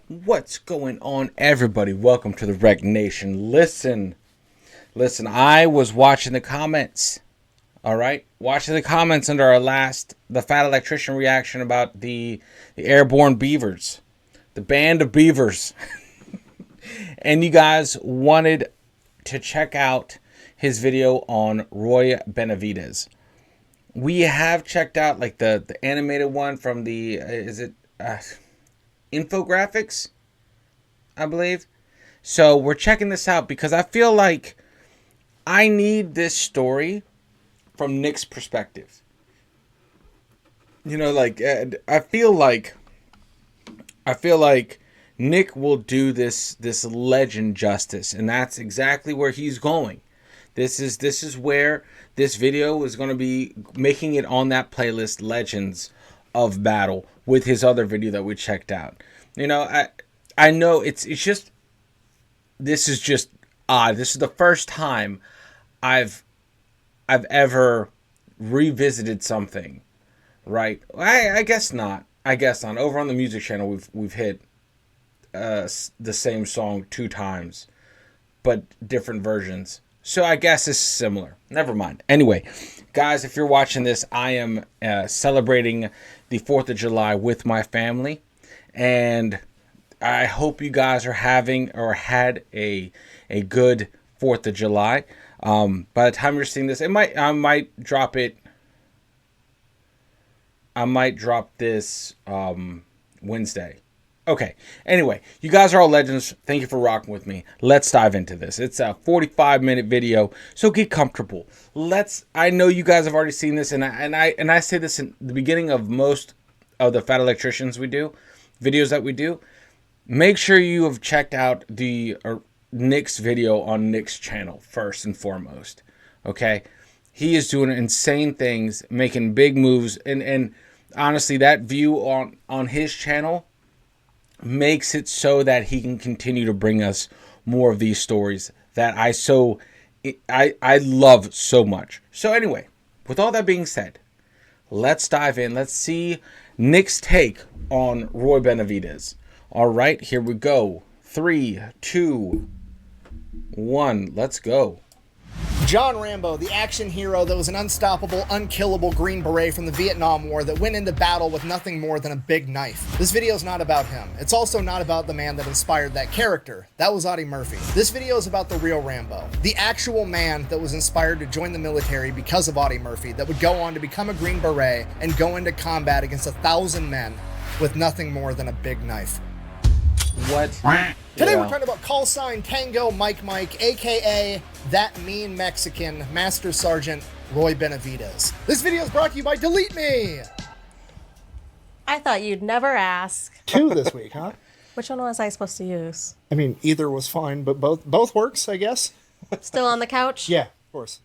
What's going on, everybody? Welcome to the Rec Nation. Listen, I was watching the comments. All right, watching the comments under our the Fat Electrician reaction about the airborne beavers, the band of beavers. And you guys wanted to check out his video on Roy Benavidez. We have checked out like the animated one from the infographics, I believe. So we're checking this out because I feel like I need this story from Nick's perspective. You know, like I feel like Nick will do this legend justice, and that's exactly where he's going. This is where this video is going to be, making it on that playlist, Legends of Battle, with his other video that we checked out. You know, I know it's just, this is just odd. This is the first time I've ever revisited something, right? I guess not. Over on the music channel, we've hit the same song 2 times, but different versions. So I guess it's similar. Never mind. Anyway, guys, if you're watching this, I am celebrating the 4th of July with my family. And I hope you guys are having or had a good 4th of July. By the time you're seeing this, I might drop this Wednesday. Okay. Anyway, you guys are all legends. Thank you for rocking with me. Let's dive into this. It's a 45-minute video, so get comfortable. I know you guys have already seen this, and I say this in the beginning of most of the Fat Electricians videos that we do. Make sure you have checked out Nick's video on Nick's channel first and foremost. Okay? He is doing insane things, making big moves, and honestly, that view on his channel makes it so that he can continue to bring us more of these stories that I love so much. So anyway, with all that being said, let's dive in. Let's see Nick's take on Roy Benavidez. All right, here we go. 3, 2, 1, let's go. John Rambo, the action hero that was an unstoppable, unkillable Green Beret from the Vietnam War that went into battle with nothing more than a big knife. This video is not about him. It's also not about the man that inspired that character. That was Audie Murphy. This video is about the real Rambo, the actual man that was inspired to join the military because of Audie Murphy, that would go on to become a Green Beret and go into combat against 1,000 men with nothing more than a big knife. What? Today we're talking about call sign Tango Mike, aka that mean Mexican Master Sergeant Roy Benavidez. This video is brought to you by Delete Me. I thought you'd never ask. 2 this week, huh? Which one was I supposed to use? I mean, either was fine, but both works, I guess. Still on the couch? Yeah, of course.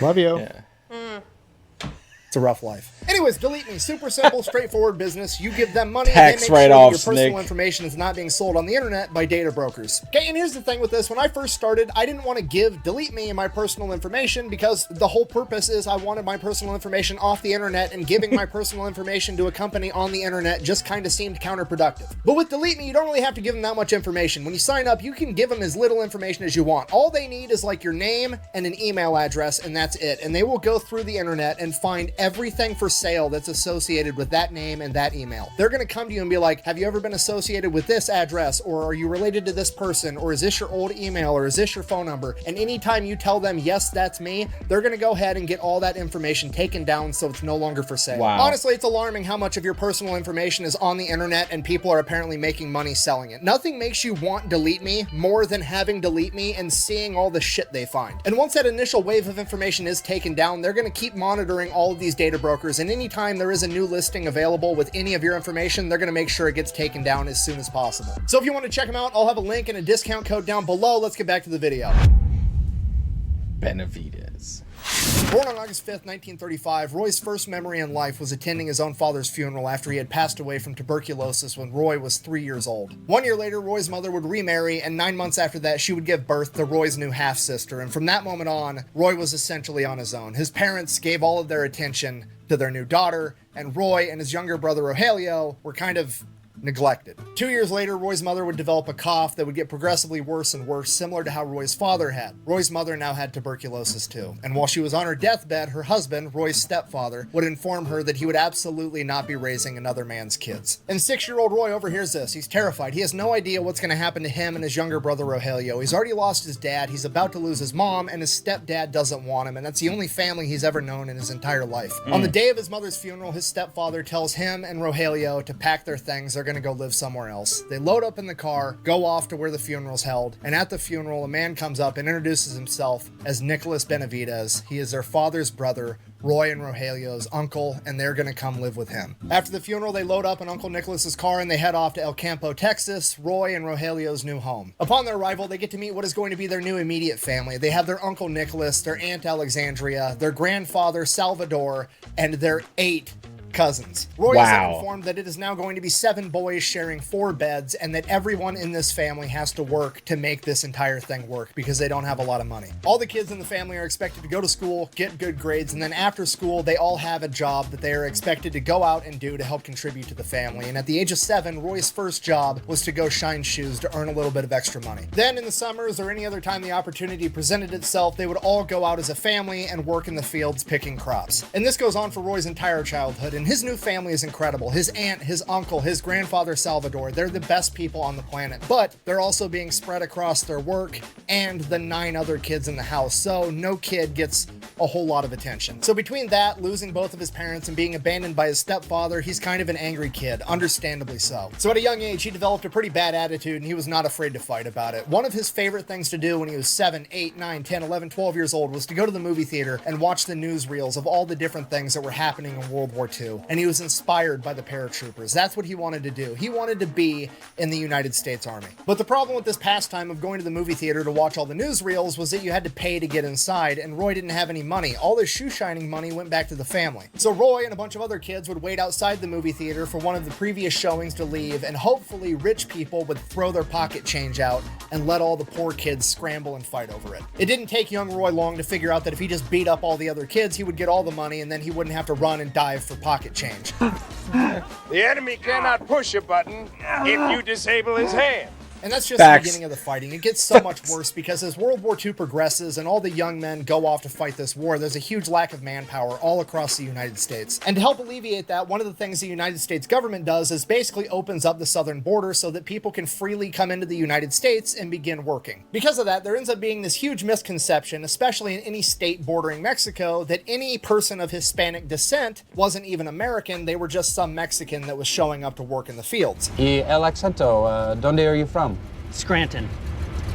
Love you. Yeah. It's a rough life. Anyways, Delete Me. Super simple, straightforward business. You give them money, Tax and they make sure write-offs, your personal Nick. information is not being sold on the internet by data brokers. Okay, and here's the thing with this. When I first started, I didn't want to give Delete Me my personal information because the whole purpose is I wanted my personal information off the internet, and giving my personal information to a company on the internet just kind of seemed counterproductive. But with Delete Me, you don't really have to give them that much information. When you sign up, you can give them as little information as you want. All they need is like your name and an email address, and that's it. And they will go through the internet and find everything for sale that's associated with that name and that email. They're going to come to you and be like, have you ever been associated with this address, or are you related to this person, or is this your old email, or is this your phone number? And anytime you tell them, yes, that's me, they're going to go ahead and get all that information taken down so it's no longer for sale. Wow. Honestly, it's alarming how much of your personal information is on the internet and people are apparently making money selling it. Nothing makes you want Delete Me more than having Delete Me and seeing all the shit they find. And once that initial wave of information is taken down, they're going to keep monitoring all of these data brokers, and anytime there is a new listing available with any of your information, they're going to make sure it gets taken down as soon as possible. So if you want to check them out, I'll have a link and a discount code down below. Let's get back to the video. Benavidez. Born on August 5th, 1935, Roy's first memory in life was attending his own father's funeral after he had passed away from tuberculosis when Roy was 3 years old. 1 year later, Roy's mother would remarry, and 9 months after that, she would give birth to Roy's new half-sister, and from that moment on, Roy was essentially on his own. His parents gave all of their attention to their new daughter, and Roy and his younger brother Rogelio were kind of neglected. 2 years later, Roy's mother would develop a cough that would get progressively worse and worse, similar to how Roy's father had. Roy's mother now had tuberculosis too, and while she was on her deathbed, her husband, Roy's stepfather, would inform her that he would absolutely not be raising another man's kids. And 6-year-old Roy overhears this. He's terrified. He has no idea what's going to happen to him and his younger brother Rogelio. He's already lost his dad, he's about to lose his mom, and his stepdad doesn't want him, and that's the only family he's ever known in his entire life. On the day of his mother's funeral, his stepfather tells him and Rogelio to pack their things. They're going to go live somewhere else. They load up in the car, go off to where the funeral's held, and at the funeral, a man comes up and introduces himself as Nicholas Benavidez. He is their father's brother, Roy and Rogelio's uncle, and they're going to come live with him. After the funeral, they load up in Uncle Nicholas's car and they head off to El Campo, Texas, Roy and Rogelio's new home. Upon their arrival, they get to meet what is going to be their new immediate family. They have their Uncle Nicholas, their Aunt Alexandria, their grandfather Salvador, and their 8 cousins. Roy is then informed that it is now going to be 7 boys sharing 4 beds, and that everyone in this family has to work to make this entire thing work because they don't have a lot of money. All the kids in the family are expected to go to school, get good grades, and then after school, they all have a job that they are expected to go out and do to help contribute to the family. And at the age of 7, Roy's first job was to go shine shoes to earn a little bit of extra money. Then in the summers or any other time the opportunity presented itself, they would all go out as a family and work in the fields picking crops. And this goes on for Roy's entire childhood, and his new family is incredible. His aunt, his uncle, his grandfather Salvador, they're the best people on the planet, but they're also being spread across their work and the 9 other kids in the house, so no kid gets a whole lot of attention. So between that, losing both of his parents, and being abandoned by his stepfather, he's kind of an angry kid, understandably so. So at a young age, he developed a pretty bad attitude, and he was not afraid to fight about it. One of his favorite things to do when he was 7, 8, 9, 10, 11, 12 years old was to go to the movie theater and watch the newsreels of all the different things that were happening in World War II, and he was inspired by the paratroopers. That's what he wanted to do. He wanted to be in the United States Army. But the problem with this pastime of going to the movie theater to watch all the newsreels was that you had to pay to get inside, and Roy didn't have any money. All his shoe shining money went back to the family. So Roy and a bunch of other kids would wait outside the movie theater for one of the previous showings to leave, and hopefully rich people would throw their pocket change out and let all the poor kids scramble and fight over it. It didn't take young Roy long to figure out that if he just beat up all the other kids, he would get all the money, and then he wouldn't have to run and dive for pocket change. The enemy cannot push a button if you disable his hand. And that's just the beginning of the fighting. It gets so much worse because as World War II progresses and all the young men go off to fight this war, there's a huge lack of manpower all across the United States. And to help alleviate that, one of the things the United States government does is basically opens up the southern border so that people can freely come into the United States and begin working. Because of that, there ends up being this huge misconception, especially in any state bordering Mexico, that any person of Hispanic descent wasn't even American, they were just some Mexican that was showing up to work in the fields. Y el acento, ¿dónde are you from? Scranton.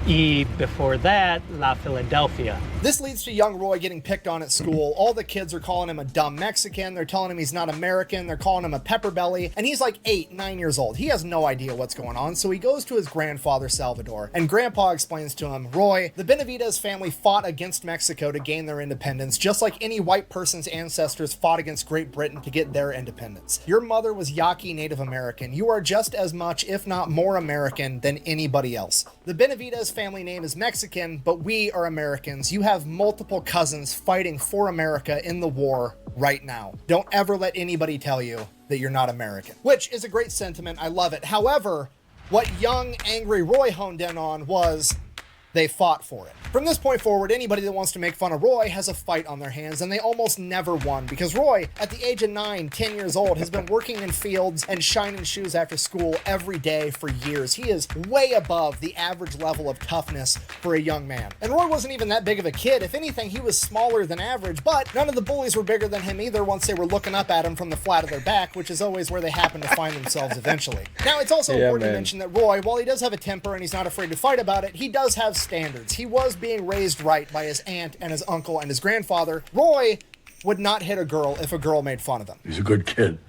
Y before that, La Philadelphia. This leads to young Roy getting picked on at school. All the kids are calling him a dumb Mexican. They're telling him he's not American. They're calling him a pepper belly. And he's like 8, 9 years old. He has no idea what's going on. So he goes to his grandfather, Salvador. And Grandpa explains to him, Roy, the Benavidez family fought against Mexico to gain their independence, just like any white person's ancestors fought against Great Britain to get their independence. Your mother was Yaqui Native American. You are just as much, if not more American than anybody else. The Benavidez family name is Mexican, but we are Americans. You have multiple cousins fighting for America in the war right now. Don't ever let anybody tell you that you're not American. Which is a great sentiment. I love it. However, what young, angry Roy honed in on was they fought for it. From this point forward, anybody that wants to make fun of Roy has a fight on their hands, and they almost never won because Roy, at the age of 9, 10 years old, has been working in fields and shining shoes after school every day for years. He is way above the average level of toughness for a young man. And Roy wasn't even that big of a kid. If anything, he was smaller than average, but none of the bullies were bigger than him either once they were looking up at him from the flat of their back, which is always where they happen to find themselves eventually. Now, it's also important to mention that Roy, while he does have a temper and he's not afraid to fight about it, he does have standards. He was being raised right by his aunt and his uncle and his grandfather. Roy would not hit a girl if a girl made fun of him. He's a good kid.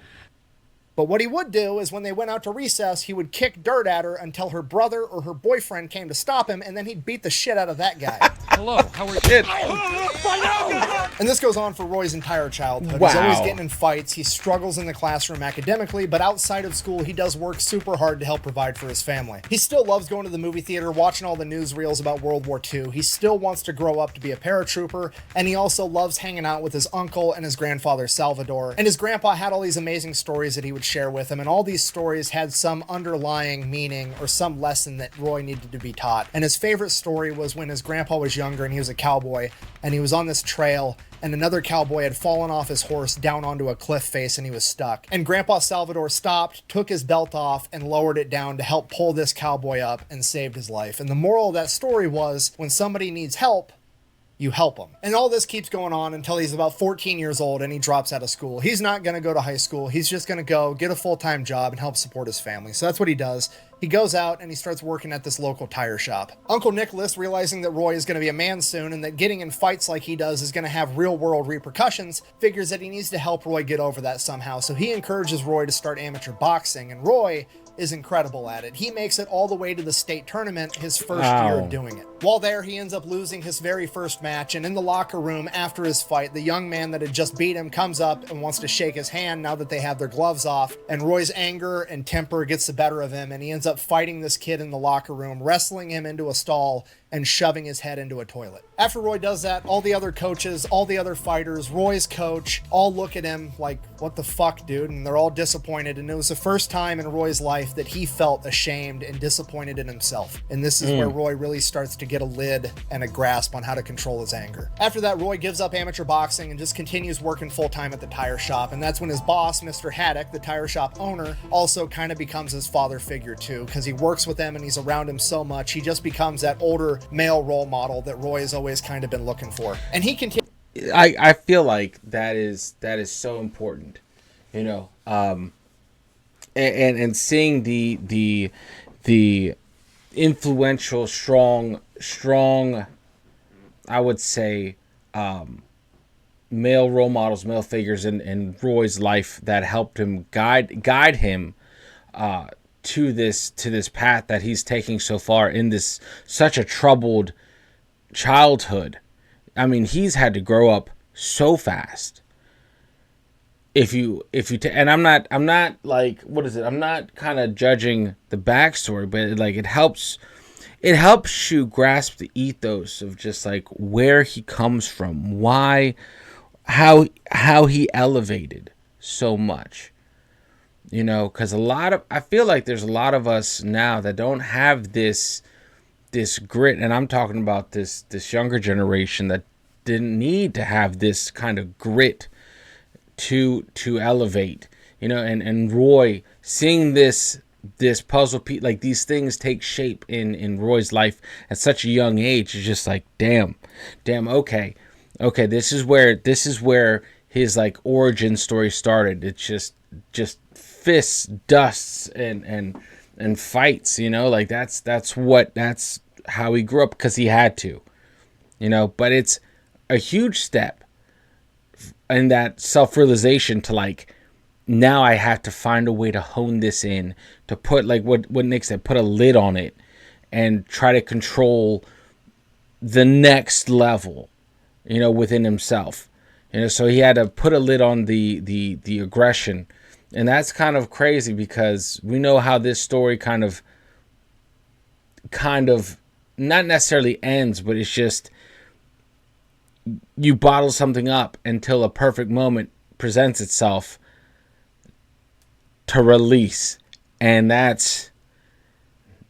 But what he would do is when they went out to recess, he would kick dirt at her until her brother or her boyfriend came to stop him, and then he'd beat the shit out of that guy. Hello, how are you? And this goes on for Roy's entire childhood. Wow. He's always getting in fights. He struggles in the classroom academically, but outside of school, he does work super hard to help provide for his family. He still loves going to the movie theater, watching all the newsreels about World War II. He still wants to grow up to be a paratrooper, and he also loves hanging out with his uncle and his grandfather, Salvador. And his grandpa had all these amazing stories that he would share with him, and all these stories had some underlying meaning or some lesson that Roy needed to be taught. And his favorite story was when his grandpa was younger and he was a cowboy, and he was on this trail, and another cowboy had fallen off his horse down onto a cliff face and he was stuck. And Grandpa Salvador stopped, took his belt off, and lowered it down to help pull this cowboy up and saved his life. And the moral of that story was, when somebody needs help, you help them. And all this keeps going on until he's about 14 years old and he drops out of school. He's not going to go to high school. He's just going to go get a full-time job and help support his family. So that's what he does. He goes out and he starts working at this local tire shop. Uncle Nicholas, realizing that Roy is going to be a man soon and that getting in fights like he does is going to have real-world repercussions, figures that he needs to help Roy get over that somehow. So he encourages Roy to start amateur boxing, and Roy is incredible at it. He makes it all the way to the state tournament his first year of doing it. While there, he ends up losing his very first match, and in the locker room after his fight, the young man that had just beat him comes up and wants to shake his hand now that they have their gloves off, and Roy's anger and temper gets the better of him, and he ends up fighting this kid in the locker room, wrestling him into a stall and shoving his head into a toilet. After Roy does that, all the other coaches, all the other fighters, Roy's coach, all look at him like, what the fuck, dude? And they're all disappointed. And it was the first time in Roy's life that he felt ashamed and disappointed in himself. And this is where Roy really starts to get a lid and a grasp on how to control his anger. After that, Roy gives up amateur boxing and just continues working full-time at the tire shop. And that's when his boss, Mr. Haddock, the tire shop owner, also kind of becomes his father figure too, because he works with him and he's around him so much. He just becomes that older male role model that Roy has always kind of been looking for. And he continues. I feel like that is so important, you know, and seeing the influential, strong, I would say, male role models, male figures in Roy's life that helped him guide him to this path that he's taking so far in this such a troubled childhood. I mean, he's had to grow up so fast. And I'm not like, what is it? I'm not kind of judging the backstory, but like it helps you grasp the ethos of just like where he comes from, why, how he elevated so much. You know, because I feel like there's a lot of us now that don't have this grit, and I'm talking about this younger generation that didn't need to have this kind of grit to elevate. You know, and Roy seeing this puzzle piece, like these things take shape in Roy's life at such a young age, is just like damn, okay, this is where his like origin story started. It's just fists, dusts, and fights, you know, like that's how he grew up because he had to, you know. But it's a huge step in that self-realization to like, now I have to find a way to hone this in, to put, like what Nick said, put a lid on it and try to control the next level, you know, within himself. You know, so he had to put a lid on the aggression. And that's kind of crazy because we know how this story kind of not necessarily ends, but it's just you bottle something up until a perfect moment presents itself to release. And that's,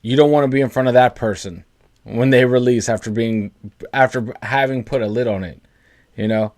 you don't want to be in front of that person when they release after having put a lid on it, you know.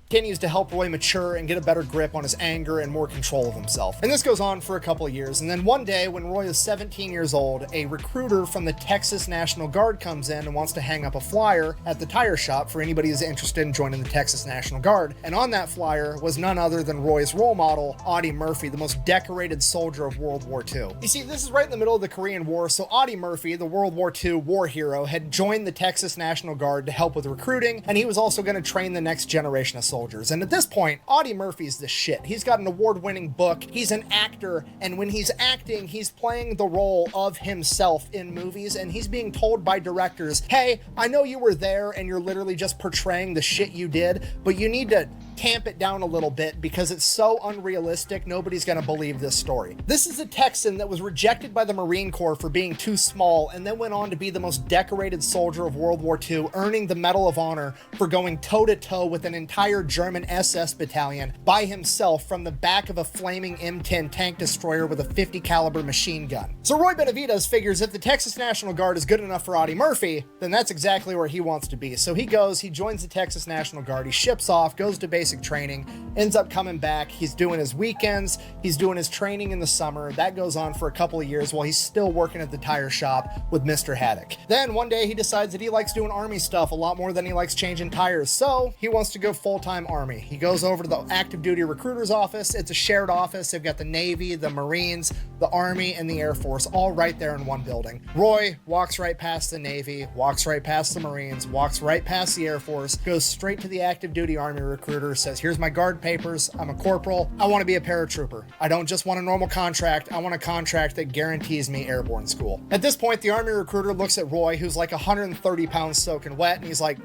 Continues to help Roy mature and get a better grip on his anger and more control of himself. And this goes on for a couple of years. And then one day when Roy is 17 years old, a recruiter from the Texas National Guard comes in and wants to hang up a flyer at the tire shop for anybody who's interested in joining the Texas National Guard. And on that flyer was none other than Roy's role model, Audie Murphy, the most decorated soldier of World War II. You see, this is right in the middle of the Korean War, so Audie Murphy, the World War II war hero, had joined the Texas National Guard to help with recruiting, and he was also going to train the next generation of soldiers. soldiers. And at this point, Audie Murphy's the shit. He's got an award-winning book. He's an actor, and when he's acting, he's playing the role of himself in movies, and he's being told by directors, hey, I know you were there and you're literally just portraying the shit you did, but you need to tamp it down a little bit because it's so unrealistic, nobody's gonna believe this story. This is a Texan that was rejected by the Marine Corps for being too small and then went on to be the most decorated soldier of World War II, earning the Medal of Honor for going toe-to-toe with an entire German SS battalion by himself from the back of a flaming M10 tank destroyer with a 50 caliber machine gun. So Roy Benavidez figures if the Texas National Guard is good enough for Audie Murphy, then that's exactly where he wants to be. So he joins the Texas National Guard, he ships off, goes to basic training, ends up coming back. He's doing his weekends, he's doing his training in the summer. That goes on for a couple of years while he's still working at the tire shop with Mr. Haddock. Then one day he decides that he likes doing Army stuff a lot more than he likes changing tires, so he wants to go full-time Army. He goes over to the active duty recruiter's office. It's a shared office. They've got the Navy, the Marines, the Army, and the Air Force all right there in one building. Roy walks right past the Navy, walks right past the Marines, walks right past the Air Force, goes straight to the active duty Army recruiter, says, here's my guard papers, I'm a corporal, I want to be a paratrooper. I don't just want a normal contract, I want a contract that guarantees me airborne school. At this point, the Army recruiter looks at Roy, who's like 130 pounds soaking wet, and he's like,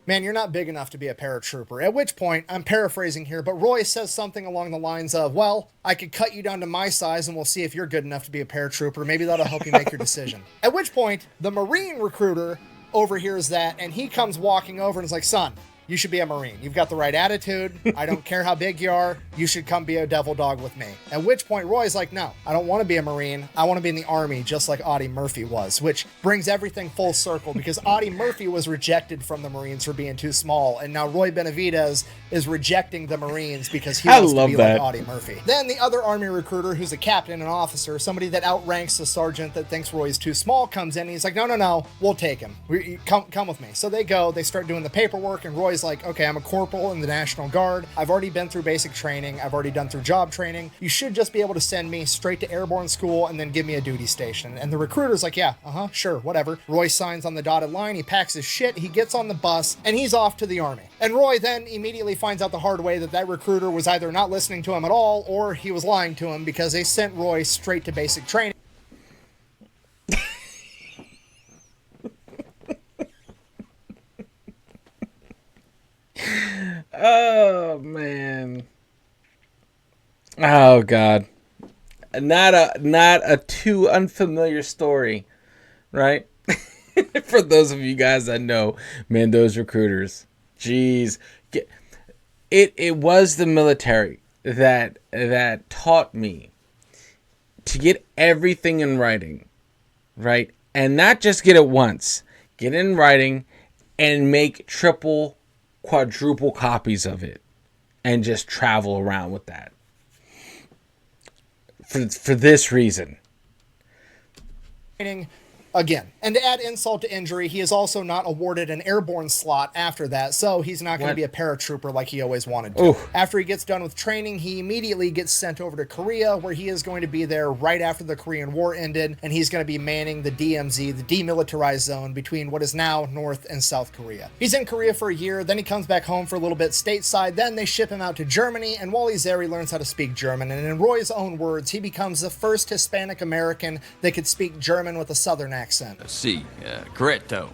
man, you're not big enough to be a paratrooper. At which point, I'm paraphrasing here, but Roy says something along the lines of, well, I could cut you down to my size and we'll see if you're good enough to be a paratrooper. Maybe that'll help you make your decision. At which point, the Marine recruiter overhears that and he comes walking over and is like, son, you should be a Marine. You've got the right attitude. I don't care how big you are. You should come be a devil dog with me. At which point Roy's like, no, I don't want to be a Marine. I want to be in the Army just like Audie Murphy was, which brings everything full circle because Audie Murphy was rejected from the Marines for being too small. And now Roy Benavidez is rejecting the Marines because he wants to be like Audie Murphy. Then the other Army recruiter, who's a captain, an officer, somebody that outranks the sergeant that thinks Roy's too small, comes in and he's like, no, we'll take him. Come with me. So they go, they start doing the paperwork, and Roy's like, okay, I'm a corporal in the National Guard. I've already been through basic training. I've already done through job training. You should just be able to send me straight to airborne school and then give me a duty station. And the recruiter's like, yeah, sure, whatever. Roy signs on the dotted line. He packs his shit. He gets on the bus and he's off to the Army. And Roy then immediately finds out the hard way that recruiter was either not listening to him at all or he was lying to him because they sent Roy straight to basic training. Oh man. Oh god. Not a too unfamiliar story, right? For those of you guys that know, man, those recruiters. Jeez. It was the military that taught me to get everything in writing, right? And not just get it once. Get it in writing and make triple, quadruple copies of it and just travel around with that. For this reason. Again, and to add insult to injury, he is also not awarded an airborne slot after that, so he's not going to be a paratrooper like he always wanted to. Oof. After he gets done with training, he immediately gets sent over to Korea, where he is going to be there right after the Korean War ended, and he's going to be manning the DMZ, the demilitarized zone, between what is now North and South Korea. He's in Korea for a year, then he comes back home for a little bit stateside, then they ship him out to Germany, and while he's there, he learns how to speak German, and in Roy's own words, he becomes the first Hispanic American that could speak German with a Southern accent. Correcto.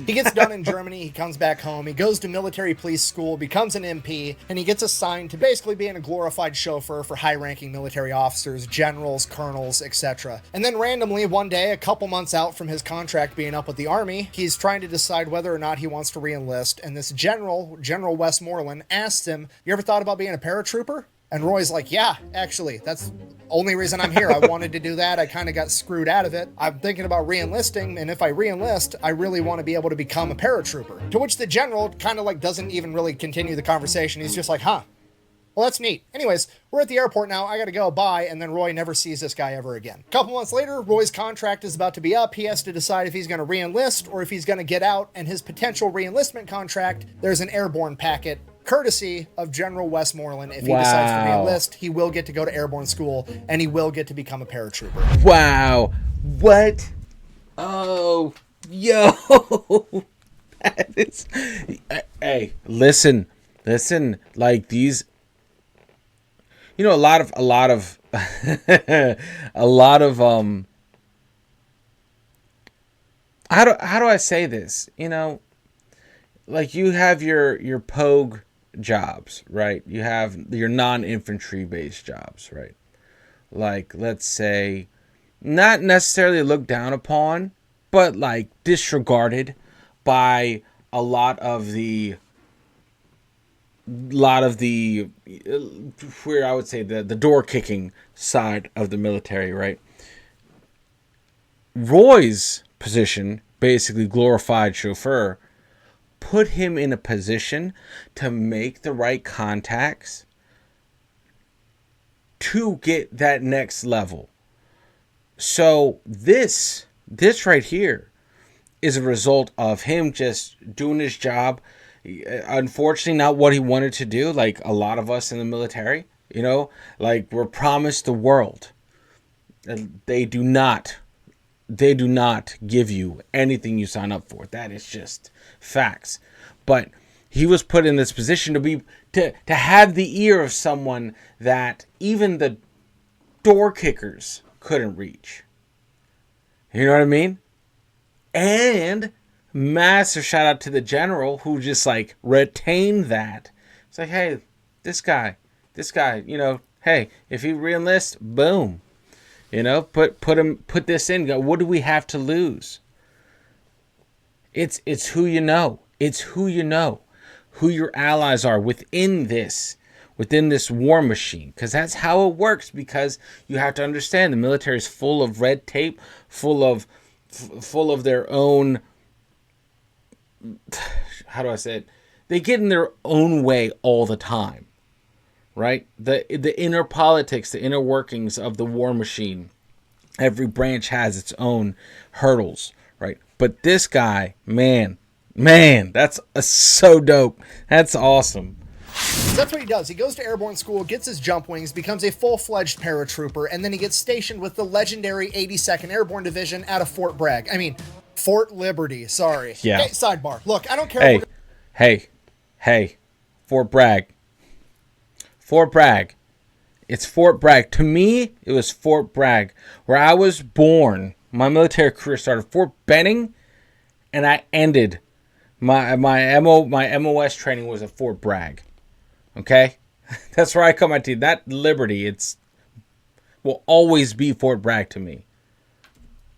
He gets done in Germany, he comes back home, he goes to military police school, becomes an MP, and he gets assigned to basically being a glorified chauffeur for high-ranking military officers, generals, colonels, etc. And then randomly, one day, a couple months out from his contract being up with the Army, he's trying to decide whether or not he wants to re-enlist, and this General Westmoreland, asks him, you ever thought about being a paratrooper? And Roy's like, yeah, actually, that's the only reason I'm here. I wanted to do that. I kind of got screwed out of it. I'm thinking about re-enlisting, and if I re-enlist, I really want to be able to become a paratrooper. To which the general kind of like doesn't even really continue the conversation. He's just like, huh, well, that's neat. Anyways, we're at the airport now. I gotta go, bye. And then Roy never sees this guy ever again. A couple months later, Roy's contract is about to be up. He has to decide if he's gonna re-enlist or if he's gonna get out. And his potential re-enlistment contract, there's an airborne packet courtesy of General Westmoreland. If he decides to re-enlist, he will get to go to airborne school and he will get to become a paratrooper. Wow. What? Oh, yo. That is... Hey, listen. Listen, like these, a lot of a lot of how do I say this? Like you have your pogue jobs, right? You have your non-infantry based jobs, right? Like, let's say, not necessarily looked down upon, but like disregarded by a lot of the where I would say the door kicking side of the military, right? Roy's position, basically glorified chauffeur, put him in a position to make the right contacts to get that next level. So this right here is a result of him just doing his job. Unfortunately, not what he wanted to do, like a lot of us in the military, like we're promised the world. And they do not give you anything you sign up for. That is just facts. But he was put in this position to have the ear of someone that even the door kickers couldn't reach. You know what I mean? And massive shout out to the general who just like retained that. It's like, hey, this guy, hey, if he reenlists, boom. Put this in. What do we have to lose? It's who you know. It's who you know. Who your allies are within this war machine. Because that's how it works. Because you have to understand the military is full of red tape, full of their own, how do I say it? They get in their own way all the time. Right? The inner politics, the inner workings of the war machine. Every branch has its own hurdles, right? But this guy, man, that's so dope. That's awesome. That's what he does. He goes to airborne school, gets his jump wings, becomes a full-fledged paratrooper, and then he gets stationed with the legendary 82nd Airborne Division out of Fort Bragg. I mean, Fort Liberty, sorry. Yeah. Hey, sidebar. Look, I don't care. Hey. Fort Bragg. It's Fort Bragg. To me, it was Fort Bragg. Where I was born, my military career started Fort Benning, and I ended my MOS training was at Fort Bragg. Okay? That's where I come at you. That Liberty, will always be Fort Bragg to me.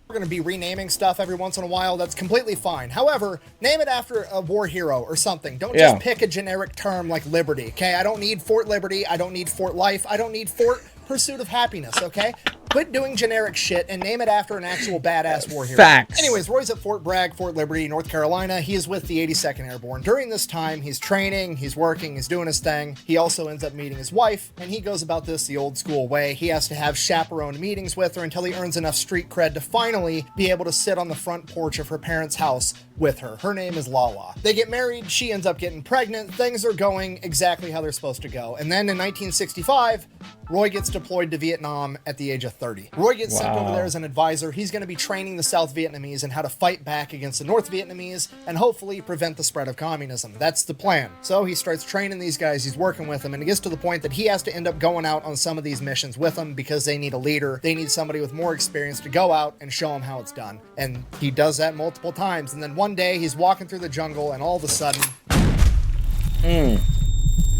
We're going to be renaming stuff every once in a while. That's completely fine. However, name it after a war hero or something. Don't just pick a generic term like Liberty, okay? I don't need Fort Liberty. I don't need Fort Life. I don't need Fort Pursuit of Happiness, okay? Quit doing generic shit and name it after an actual badass war hero. Facts. Anyways, Roy's at Fort Bragg, Fort Liberty, North Carolina. He is with the 82nd Airborne. During this time, he's training, he's working, he's doing his thing. He also ends up meeting his wife, and he goes about this the old school way. He has to have chaperone meetings with her until he earns enough street cred to finally be able to sit on the front porch of her parents' house with her. Her name is Lala. They get married, she ends up getting pregnant, things are going exactly how they're supposed to go. And then in 1965, Roy gets deployed to Vietnam at the age of 30. Roy gets sent over there as an advisor. He's going to be training the South Vietnamese in how to fight back against the North Vietnamese and hopefully prevent the spread of communism. That's the plan. So he starts training these guys, he's working with them, and it gets to the point that he has to end up going out on some of these missions with them because they need a leader. They need somebody with more experience to go out and show them how it's done. And he does that multiple times. And then one day he's walking through the jungle and all of a sudden...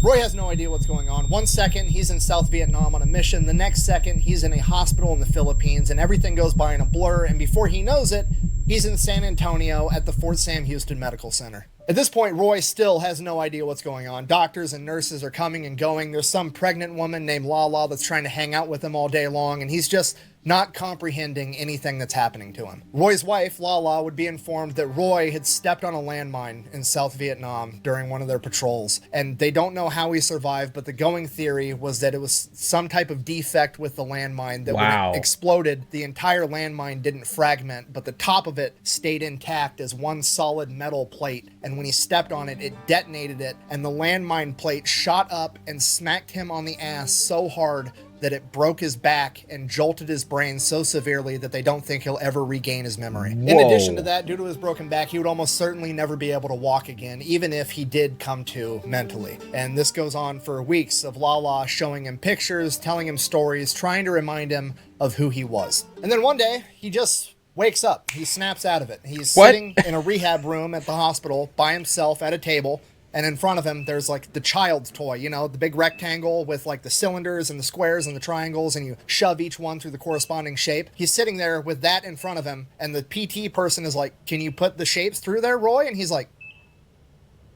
Roy has no idea what's going on. 1 second, he's in South Vietnam on a mission. The next second, he's in a hospital in the Philippines, and everything goes by in a blur. And before he knows it, he's in San Antonio at the Fort Sam Houston Medical Center. At this point, Roy still has no idea what's going on. Doctors and nurses are coming and going. There's some pregnant woman named Lala that's trying to hang out with him all day long, and he's just not comprehending anything that's happening to him. Roy's wife, Lala, would be informed that Roy had stepped on a landmine in South Vietnam during one of their patrols, and they don't know how he survived, but the going theory was that it was some type of defect with the landmine that when it exploded, the entire landmine didn't fragment, but the top of it stayed intact as one solid metal plate, and when he stepped on it, it detonated it, and the landmine plate shot up and smacked him on the ass so hard that it broke his back and jolted his brain so severely that they don't think he'll ever regain his memory. Whoa. In addition to that, due to his broken back, he would almost certainly never be able to walk again, even if he did come to mentally. And this goes on for weeks of Lala showing him pictures, telling him stories, trying to remind him of who he was. And then one day, he just wakes up. He snaps out of it. He's sitting in a rehab room at the hospital by himself at a table. And in front of him, there's like the child's toy, you know, the big rectangle with like the cylinders and the squares and the triangles, and you shove each one through the corresponding shape. He's sitting there with that in front of him, and the PT person is like, "Can you put the shapes through there, Roy?" And he's like,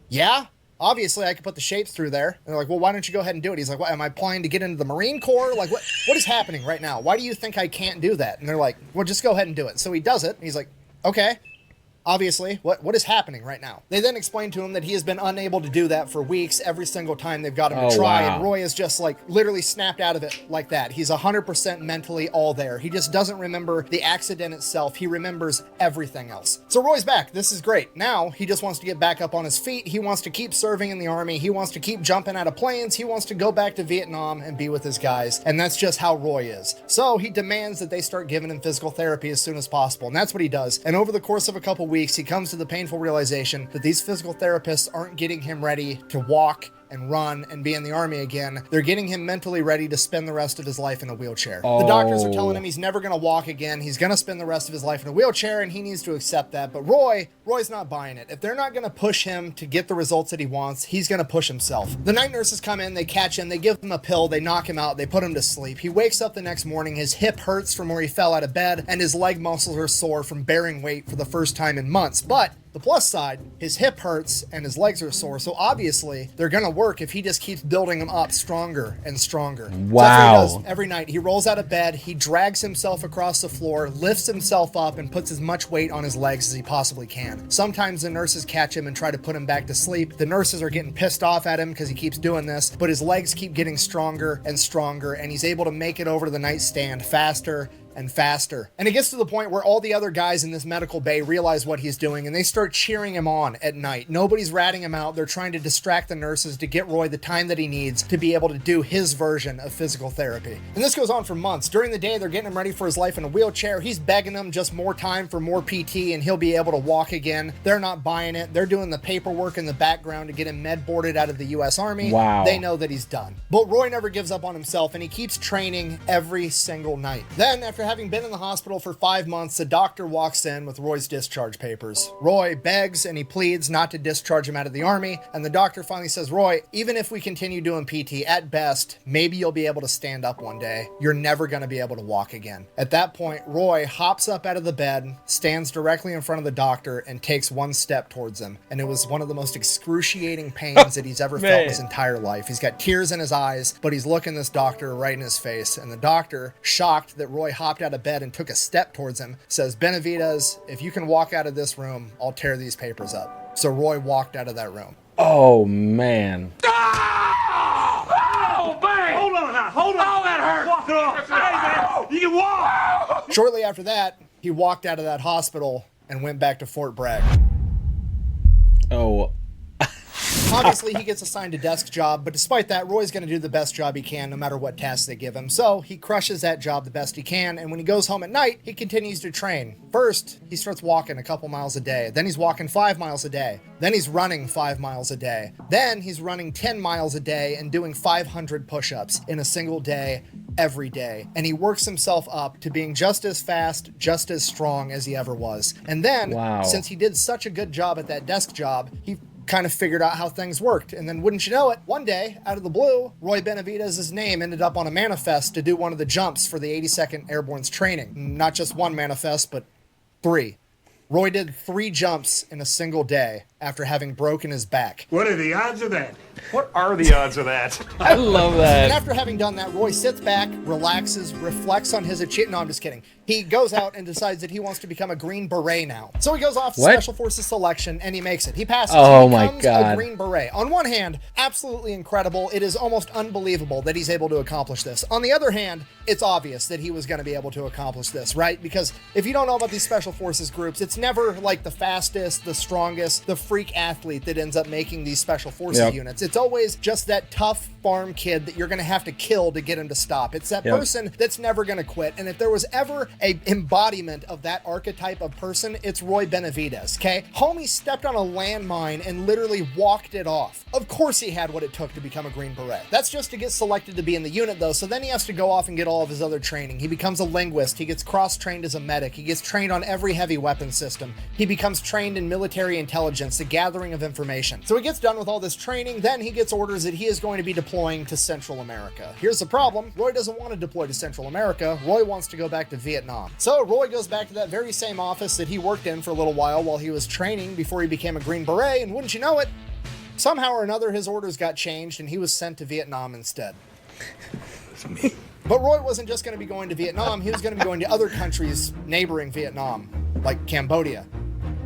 "Yeah, obviously I could put the shapes through there." And they're like, "Well, why don't you go ahead and do it?" He's like, "What, am I applying to get into the Marine Corps? Like, what is happening right now? Why do you think I can't do that?" And they're like, "Well, just go ahead and do it." So he does it, and he's like, "Okay. Obviously, what is happening right now?" They then explain to him that he has been unable to do that for weeks every single time they've got him to try, wow. and Roy is just like literally snapped out of it like that. He's 100% mentally all there. He just doesn't remember the accident itself. He remembers everything else. So Roy's back. This is great. Now he just wants to get back up on his feet. He wants to keep serving in the Army. He wants to keep jumping out of planes. He wants to go back to Vietnam and be with his guys. And that's just how Roy is. So he demands that they start giving him physical therapy as soon as possible. And that's what he does. And over the course of a couple weeks, he comes to the painful realization that these physical therapists aren't getting him ready to walk and run and be in the Army again. They're getting him mentally ready to spend the rest of his life in a wheelchair. The doctors are telling him he's never going to walk again. He's going to spend the rest of his life in a wheelchair, and he needs to accept that. But Roy's not buying it. If they're not going to push him to get the results that he wants, he's going to push himself. The night nurses come in, they catch him, they give him a pill, they knock him out, they put him to sleep. He wakes up the next morning, his hip hurts from where he fell out of bed, and his leg muscles are sore from bearing weight for the first time in months. But the plus side, his hip hurts and his legs are sore, so obviously they're gonna work if he just keeps building them up stronger and stronger. Wow. So that's what he does every night. He rolls out of bed, he drags himself across the floor, lifts himself up, and puts as much weight on his legs as he possibly can. Sometimes the nurses catch him and try to put him back to sleep. The nurses are getting pissed off at him because he keeps doing this, but his legs keep getting stronger and stronger, and he's able to make it over to the nightstand faster and faster. And it gets to the point where all the other guys in this medical bay realize what he's doing, and they start cheering him on at night. Nobody's ratting him out. They're trying to distract the nurses to get Roy the time that he needs to be able to do his version of physical therapy. And this goes on for months. During the day, they're getting him ready for his life in a wheelchair. He's begging them just more time for more PT, and he'll be able to walk again. They're not buying it. They're doing the paperwork in the background to get him med boarded out of the U.S. Army. Wow. They know that he's done. But Roy never gives up on himself, and he keeps training every single night. Then, after having been in the hospital for 5 months, the doctor walks in with Roy's discharge papers. Roy begs and he pleads not to discharge him out of the Army, and the doctor finally says, "Roy, even if we continue doing PT, at best, maybe you'll be able to stand up one day. You're never going to be able to walk again." At that point, Roy hops up out of the bed, stands directly in front of the doctor, and takes one step towards him. And it was one of the most excruciating pains that he's ever felt in his entire life. He's got tears in his eyes, but he's looking this doctor right in his face. And the doctor, shocked that Roy hopped out of bed and took a step towards him, says, "Benavidez, if you can walk out of this room, I'll tear these papers up." So Roy walked out of that room. Oh, man. Oh, man! Hold on now, hold on. Oh, that hurt. Walk off. Hey, man, you can walk. Shortly after that, he walked out of that hospital and went back to Fort Bragg. Oh, Obviously, he gets assigned a desk job, but despite that, Roy's going to do the best job he can no matter what tasks they give him. So he crushes that job the best he can, and when he goes home at night, he continues to train. First, he starts walking a couple miles a day. Then he's walking 5 miles a day. Then he's running 5 miles a day. Then he's running 10 miles a day and doing 500 push-ups in a single day, every day. And he works himself up to being just as fast, just as strong as he ever was. And then, since he did such a good job at that desk job, he kind of figured out how things worked. And then wouldn't you know it, one day, out of the blue, Roy Benavidez's name ended up on a manifest to do one of the jumps for the 82nd Airborne's training. Not just one manifest, but 3. Roy did 3 jumps in a single day after having broken his back. What are the odds of that? What are the odds of that? I love that. And after having done that, Roy sits back, relaxes, reflects on his achievement. No, I'm just kidding. he goes out and decides that he wants to become a Green Beret now. So he goes off to What? Special Forces selection and he makes it. He passes. Oh He my becomes God. a Green Beret. On one hand, absolutely incredible. It is almost unbelievable that he's able to accomplish this. On the other hand, it's obvious that he was going to be able to accomplish this, right? Because if you don't know about these Special Forces groups, it's never like the fastest, the strongest, the freak athlete that ends up making these Special Forces units. It's always just that tough farm kid that you're going to have to kill to get him to stop. It's that person that's never going to quit. And if there was ever a embodiment of that archetype of person, it's Roy Benavidez, okay? Homie stepped on a landmine and literally walked it off. Of course he had what it took to become a Green Beret. That's just to get selected to be in the unit though, so then he has to go off and get all of his other training. He becomes a linguist, he gets cross-trained as a medic, he gets trained on every heavy weapon system, he becomes trained in military intelligence, the gathering of information. So he gets done with all this training, then he gets orders that he is going to be deploying to Central America. Here's the problem, Roy doesn't want to deploy to Central America, Roy wants to go back to Vietnam. So Roy goes back to that very same office that he worked in for a little while he was training before he became a Green Beret, and wouldn't you know it, somehow or another his orders got changed and he was sent to Vietnam instead. It's me. But Roy wasn't just going to be going to Vietnam, he was going to be going to other countries neighboring Vietnam, like Cambodia.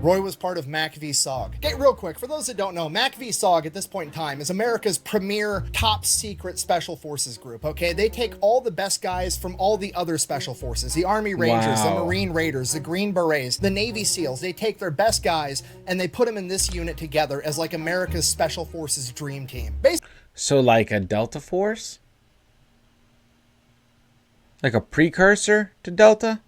Roy was part of MACV-SOG. Okay, real quick, for those that don't know, MACV-SOG at this point in time is America's premier top secret special forces group, okay? They take all the best guys from all the other special forces, the Army Rangers, the Marine Raiders, the Green Berets, the Navy SEALs. They take their best guys and they put them in this unit together as like America's special forces dream team. So like a Delta Force? Like a precursor to Delta?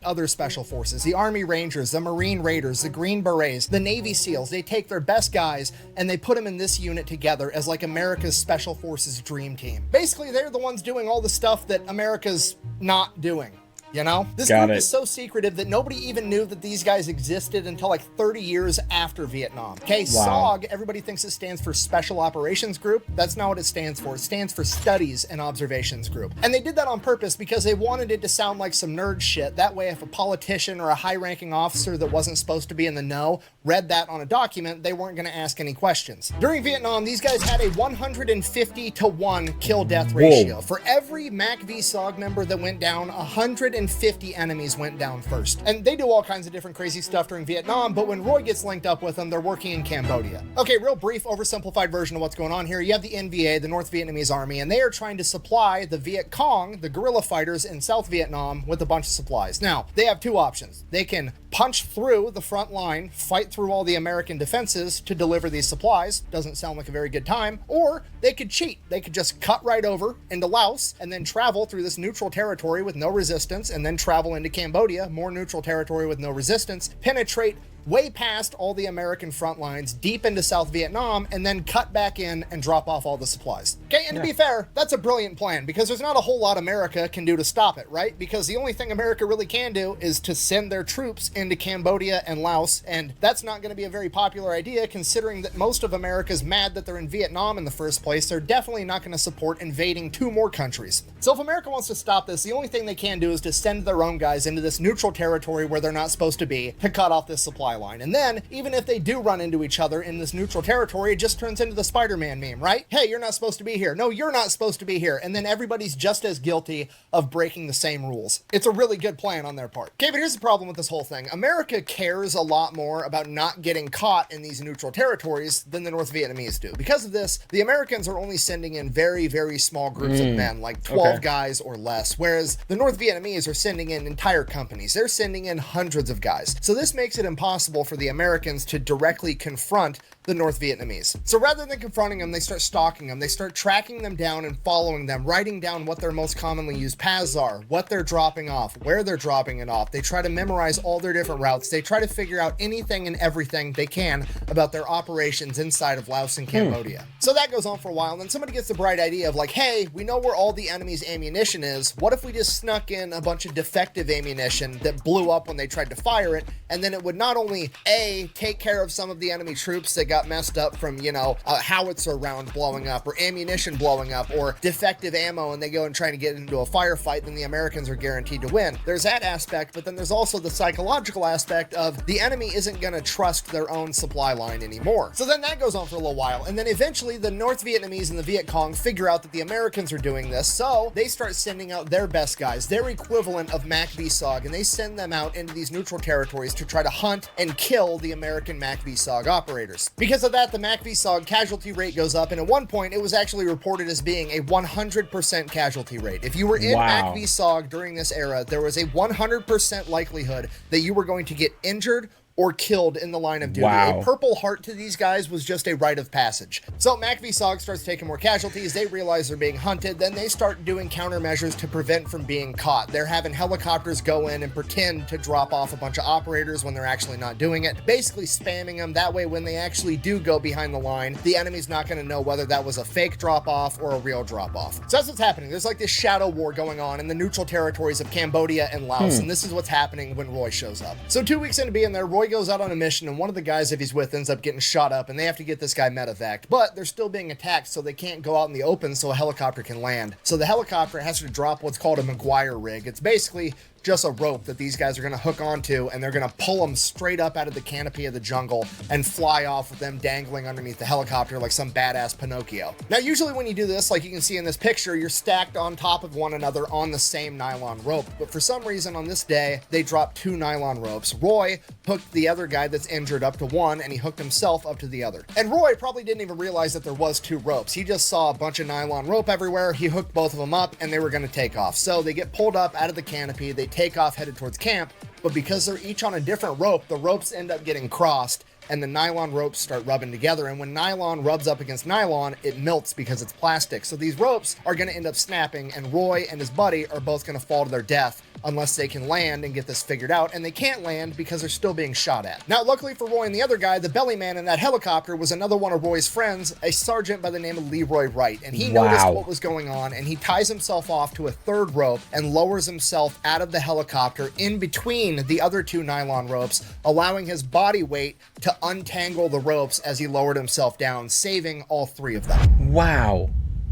Other special forces, the Army Rangers, the Marine Raiders, the Green Berets, the Navy SEALs. They take their best guys and they put them in this unit together as like America's special forces dream team. Basically, they're the ones doing all the stuff that America's not doing. You know, this group is so secretive that nobody even knew that these guys existed until like 30 years after Vietnam. Okay, SOG, everybody thinks it stands for Special Operations Group. That's not what it stands for. It stands for Studies and Observations Group. And they did that on purpose because they wanted it to sound like some nerd shit. That way, if a politician or a high-ranking officer that wasn't supposed to be in the know read that on a document, they weren't going to ask any questions. During Vietnam, these guys had a 150-to-1 kill-death ratio. For every MACV-SOG member that went down, 150 enemies went down first. And they do all kinds of different crazy stuff during Vietnam, but when Roy gets linked up with them, they're working in Cambodia. Okay, real brief, oversimplified version of what's going on here. You have the NVA, the North Vietnamese Army, and they are trying to supply the Viet Cong, the guerrilla fighters in South Vietnam, with a bunch of supplies. Now, they have two options. They can punch through the front line, fight through all the American defenses to deliver these supplies. Doesn't sound like a very good time. Or they could cheat. They could just cut right over into Laos and then travel through this neutral territory with no resistance, and then travel into Cambodia, more neutral territory with no resistance, penetrate way past all the American front lines, deep into South Vietnam, and then cut back in and drop off all the supplies. Okay, and to be fair, that's a brilliant plan because there's not a whole lot America can do to stop it, right? Because the only thing America really can do is to send their troops into Cambodia and Laos, and that's not going to be a very popular idea considering that most of America's mad that they're in Vietnam in the first place. They're definitely not going to support invading two more countries. So if America wants to stop this, the only thing they can do is to send their own guys into this neutral territory where they're not supposed to be to cut off this supply line. And then, even if they do run into each other in this neutral territory, it just turns into the Spider-Man meme, right? Hey, you're not supposed to be here. No, you're not supposed to be here. And then everybody's just as guilty of breaking the same rules. It's a really good plan on their part. Okay, but here's the problem with this whole thing. America cares a lot more about not getting caught in these neutral territories than the North Vietnamese do. Because of this, the Americans are only sending in very, very small groups of men, like 12 guys or less, whereas the North Vietnamese are sending in entire companies. They're sending in hundreds of guys. So this makes it impossible for the Americans to directly confront the North Vietnamese. So rather than confronting them, they start stalking them. They start tracking them down and following them, writing down what their most commonly used paths are, what they're dropping off, where they're dropping it off. They try to memorize all their different routes. They try to figure out anything and everything they can about their operations inside of Laos and Cambodia. So that goes on for a while, and then somebody gets the bright idea of like, hey, we know where all the enemy's ammunition is. What if we just snuck in a bunch of defective ammunition that blew up when they tried to fire it, and then it would not only A, take care of some of the enemy troops that got got messed up from, you know, a howitzer round blowing up or ammunition blowing up or defective ammo, and they go and try to get into a firefight, then the Americans are guaranteed to win. There's that aspect, but then there's also the psychological aspect of the enemy isn't going to trust their own supply line anymore. So then that goes on for a little while, and then eventually the North Vietnamese and the Viet Cong figure out that the Americans are doing this, so they start sending out their best guys, their equivalent of MACV-SOG, and they send them out into these neutral territories to try to hunt and kill the American MACV-SOG operators. Because of that, the MACV-SOG casualty rate goes up, and at one point it was actually reported as being a 100% casualty rate. If you were in MACV-SOG during this era, there was a 100% likelihood that you were going to get injured or killed in the line of duty. A Purple Heart to these guys was just a rite of passage. So MACV-SOG starts taking more casualties. They realize they're being hunted. Then they start doing countermeasures to prevent from being caught. They're having helicopters go in and pretend to drop off a bunch of operators when they're actually not doing it, basically spamming them. That way, when they actually do go behind the line, the enemy's not going to know whether that was a fake drop-off or a real drop-off. So that's what's happening. There's like this shadow war going on in the neutral territories of Cambodia and Laos, and this is what's happening when Roy shows up. So 2 weeks into being there, Roy goes out on a mission, and one of the guys if he's with ends up getting shot up, and they have to get this guy medevaced, but they're still being attacked, so they can't go out in the open so a helicopter can land. So the helicopter has to drop what's called a McGuire rig. It's basically just a rope that these guys are going to hook onto, and they're going to pull them straight up out of the canopy of the jungle and fly off with them dangling underneath the helicopter like some badass Pinocchio. Now, usually when you do this, like you can see in this picture, you're stacked on top of one another on the same nylon rope, but for some reason on this day, they dropped 2 nylon ropes. Roy hooked the other guy that's injured up to one, and he hooked himself up to the other. And Roy probably didn't even realize that there was 2 ropes. He just saw a bunch of nylon rope everywhere. He hooked both of them up, and they were going to take off. So they get pulled up out of the canopy, they take off headed towards camp, but because they're each on a different rope, the ropes end up getting crossed, and the nylon ropes start rubbing together. And when nylon rubs up against nylon, it melts because it's plastic. So these ropes are going to end up snapping, and Roy and his buddy are both going to fall to their death unless they can land and get this figured out, and they can't land because they're still being shot at. Now, luckily for Roy and the other guy, the belly man in that helicopter was another one of Roy's friends, a sergeant by the name of Leroy Wright, and he noticed what was going on, and he ties himself off to a 3rd rope and lowers himself out of the helicopter in between the other 2 nylon ropes, allowing his body weight to untangle the ropes as he lowered himself down, saving all 3 of them. Wow.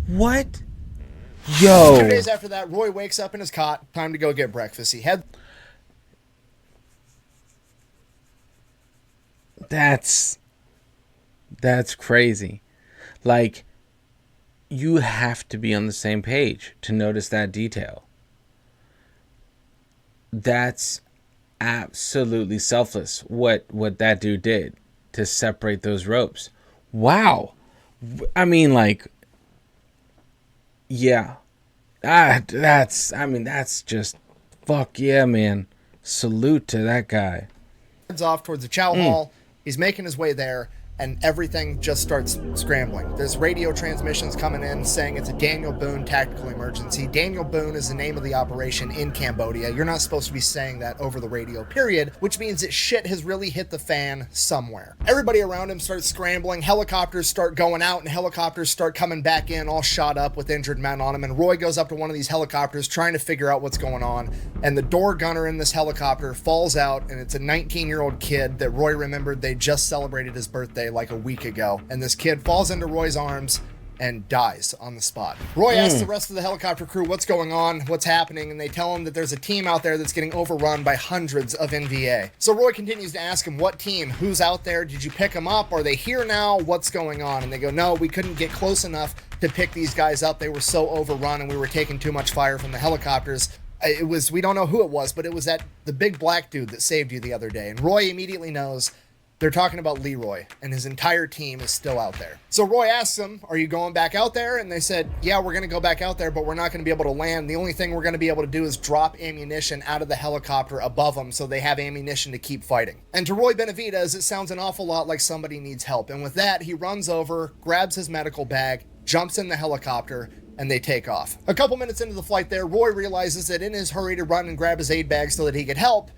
What? Yo. 2 days after that, Roy wakes up in his cot. Time to go get breakfast. He had... That's crazy. Like, you have to be on the same page to notice that detail. That's absolutely selfless what that dude did to separate those ropes. Wow. I mean, like, yeah. That's just, fuck yeah, man. Salute to that guy. Heads off towards the chow hall. He's making his way there, and everything just starts scrambling. There's radio transmissions coming in saying it's a Daniel Boone tactical emergency. Daniel Boone is the name of the operation in Cambodia. You're not supposed to be saying that over the radio, period, which means that shit has really hit the fan somewhere. Everybody around him starts scrambling. Helicopters start going out, and helicopters start coming back in all shot up with injured men on them, and Roy goes up to one of these helicopters trying to figure out what's going on, and the door gunner in this helicopter falls out, and it's a 19-year-old kid that Roy remembered they just celebrated his birthday like a week ago, and this kid falls into Roy's arms and dies on the spot. Roy asks the rest of the helicopter crew what's going on, what's happening, and they tell him that there's a team out there that's getting overrun by hundreds of NVA. So Roy continues to ask him, what team? Who's out there? Did you pick them up? Are they here now? What's going on? And they go, no, we couldn't get close enough to pick these guys up. They were so overrun, and we were taking too much fire from the helicopters. It was, we don't know who it was, but it was the big black dude that saved you the other day. And Roy immediately knows they're talking about Leroy, and his entire team is still out there. So Roy asks them, are you going back out there? And they said, yeah, we're going to go back out there, but we're not going to be able to land. The only thing we're going to be able to do is drop ammunition out of the helicopter above them so they have ammunition to keep fighting. And to Roy Benavidez, it sounds an awful lot like somebody needs help. And with that, he runs over, grabs his medical bag, jumps in the helicopter, and they take off. A couple minutes into the flight there, Roy realizes that in his hurry to run and grab his aid bag so that he could help,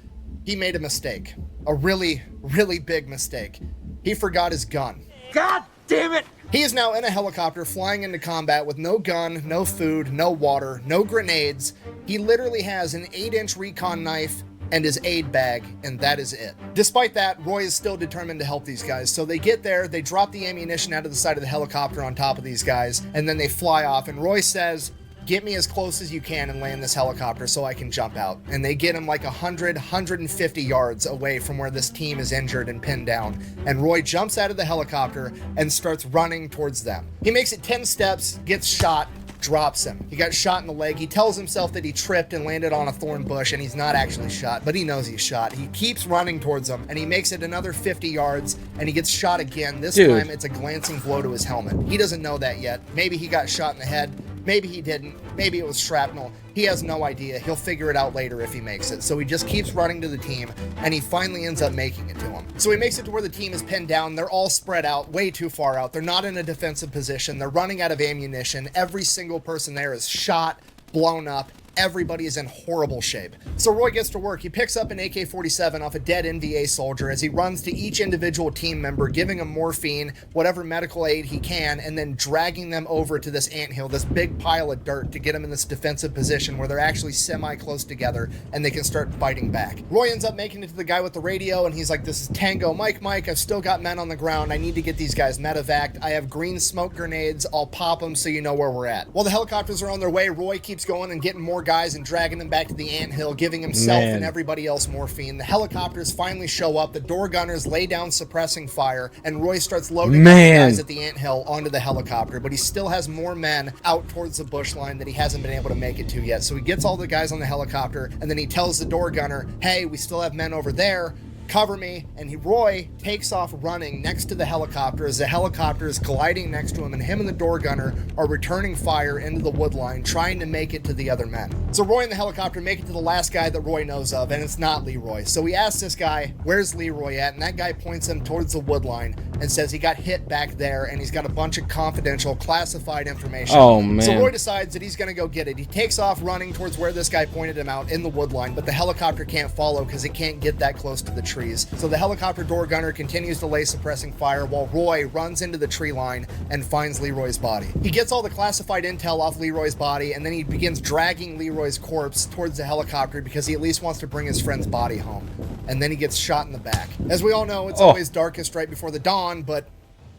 he made a mistake. A really, really big mistake. He forgot his gun. God damn it! He is now in a helicopter flying into combat with no gun, no food, no water, no grenades. He literally has an 8-inch recon knife and his aid bag, and that is it. Despite that, Roy is still determined to help these guys. So they get there, they drop the ammunition out of the side of the helicopter on top of these guys, and then they fly off, and Roy says, get me as close as you can and land this helicopter so I can jump out. And they get him like 150 yards away from where this team is injured and pinned down. And Roy jumps out of the helicopter and starts running towards them. He makes it 10 steps, gets shot, drops him. He got shot in the leg. He tells himself that he tripped and landed on a thorn bush, and he's not actually shot, but he knows he's shot. He keeps running towards him, and he makes it another 50 yards, and he gets shot again. This time, it's a glancing blow to his helmet. He doesn't know that yet. Maybe he got shot in the head. Maybe he didn't. Maybe it was shrapnel. He has no idea. He'll figure it out later if he makes it. So he just keeps running to the team, and he finally ends up making it to him. So he makes it to where the team is pinned down. They're all spread out, way too far out. They're not in a defensive position. They're running out of ammunition. Every single person there is shot, blown up. Everybody is in horrible shape. So Roy gets to work. He picks up an AK-47 off a dead NVA soldier as he runs to each individual team member, giving them morphine, whatever medical aid he can, and then dragging them over to this anthill, this big pile of dirt, to get them in this defensive position where they're actually semi-close together and they can start fighting back. Roy ends up making it to the guy with the radio, and he's like, this is Tango Mike, I've still got men on the ground. I need to get these guys medevaced. I have green smoke grenades. I'll pop them so you know where we're at. While the helicopters are on their way, Roy keeps going and getting more guys and dragging them back to the anthill, giving himself and everybody else morphine. The helicopters finally show up. The door gunners lay down suppressing fire, and Roy starts loading the guys at the anthill onto the helicopter, but he still has more men out towards the bush line that he hasn't been able to make it to yet. So he gets all the guys on the helicopter, and then he tells the door gunner, hey, we still have men over there. Cover me. And Roy takes off running next to the helicopter as the helicopter is gliding next to him, and him and the door gunner are returning fire into the wood line, trying to make it to the other men. So Roy and the helicopter make it to the last guy that Roy knows of, and it's not Leroy. So he asks this guy, where's Leroy at? And that guy points him towards the wood line and says he got hit back there, and he's got a bunch of confidential classified information. Oh, man. So Roy decides that he's going to go get it. He takes off running towards where this guy pointed him out in the wood line, but the helicopter can't follow because it can't get that close to the trees. So the helicopter door gunner continues to lay suppressing fire while Roy runs into the tree line and finds Leroy's body. He gets all the classified intel off Leroy's body, and then he begins dragging Leroy's corpse towards the helicopter because he at least wants to bring his friend's body home. And then he gets shot in the back. As we all know, it's always darkest right before the dawn, but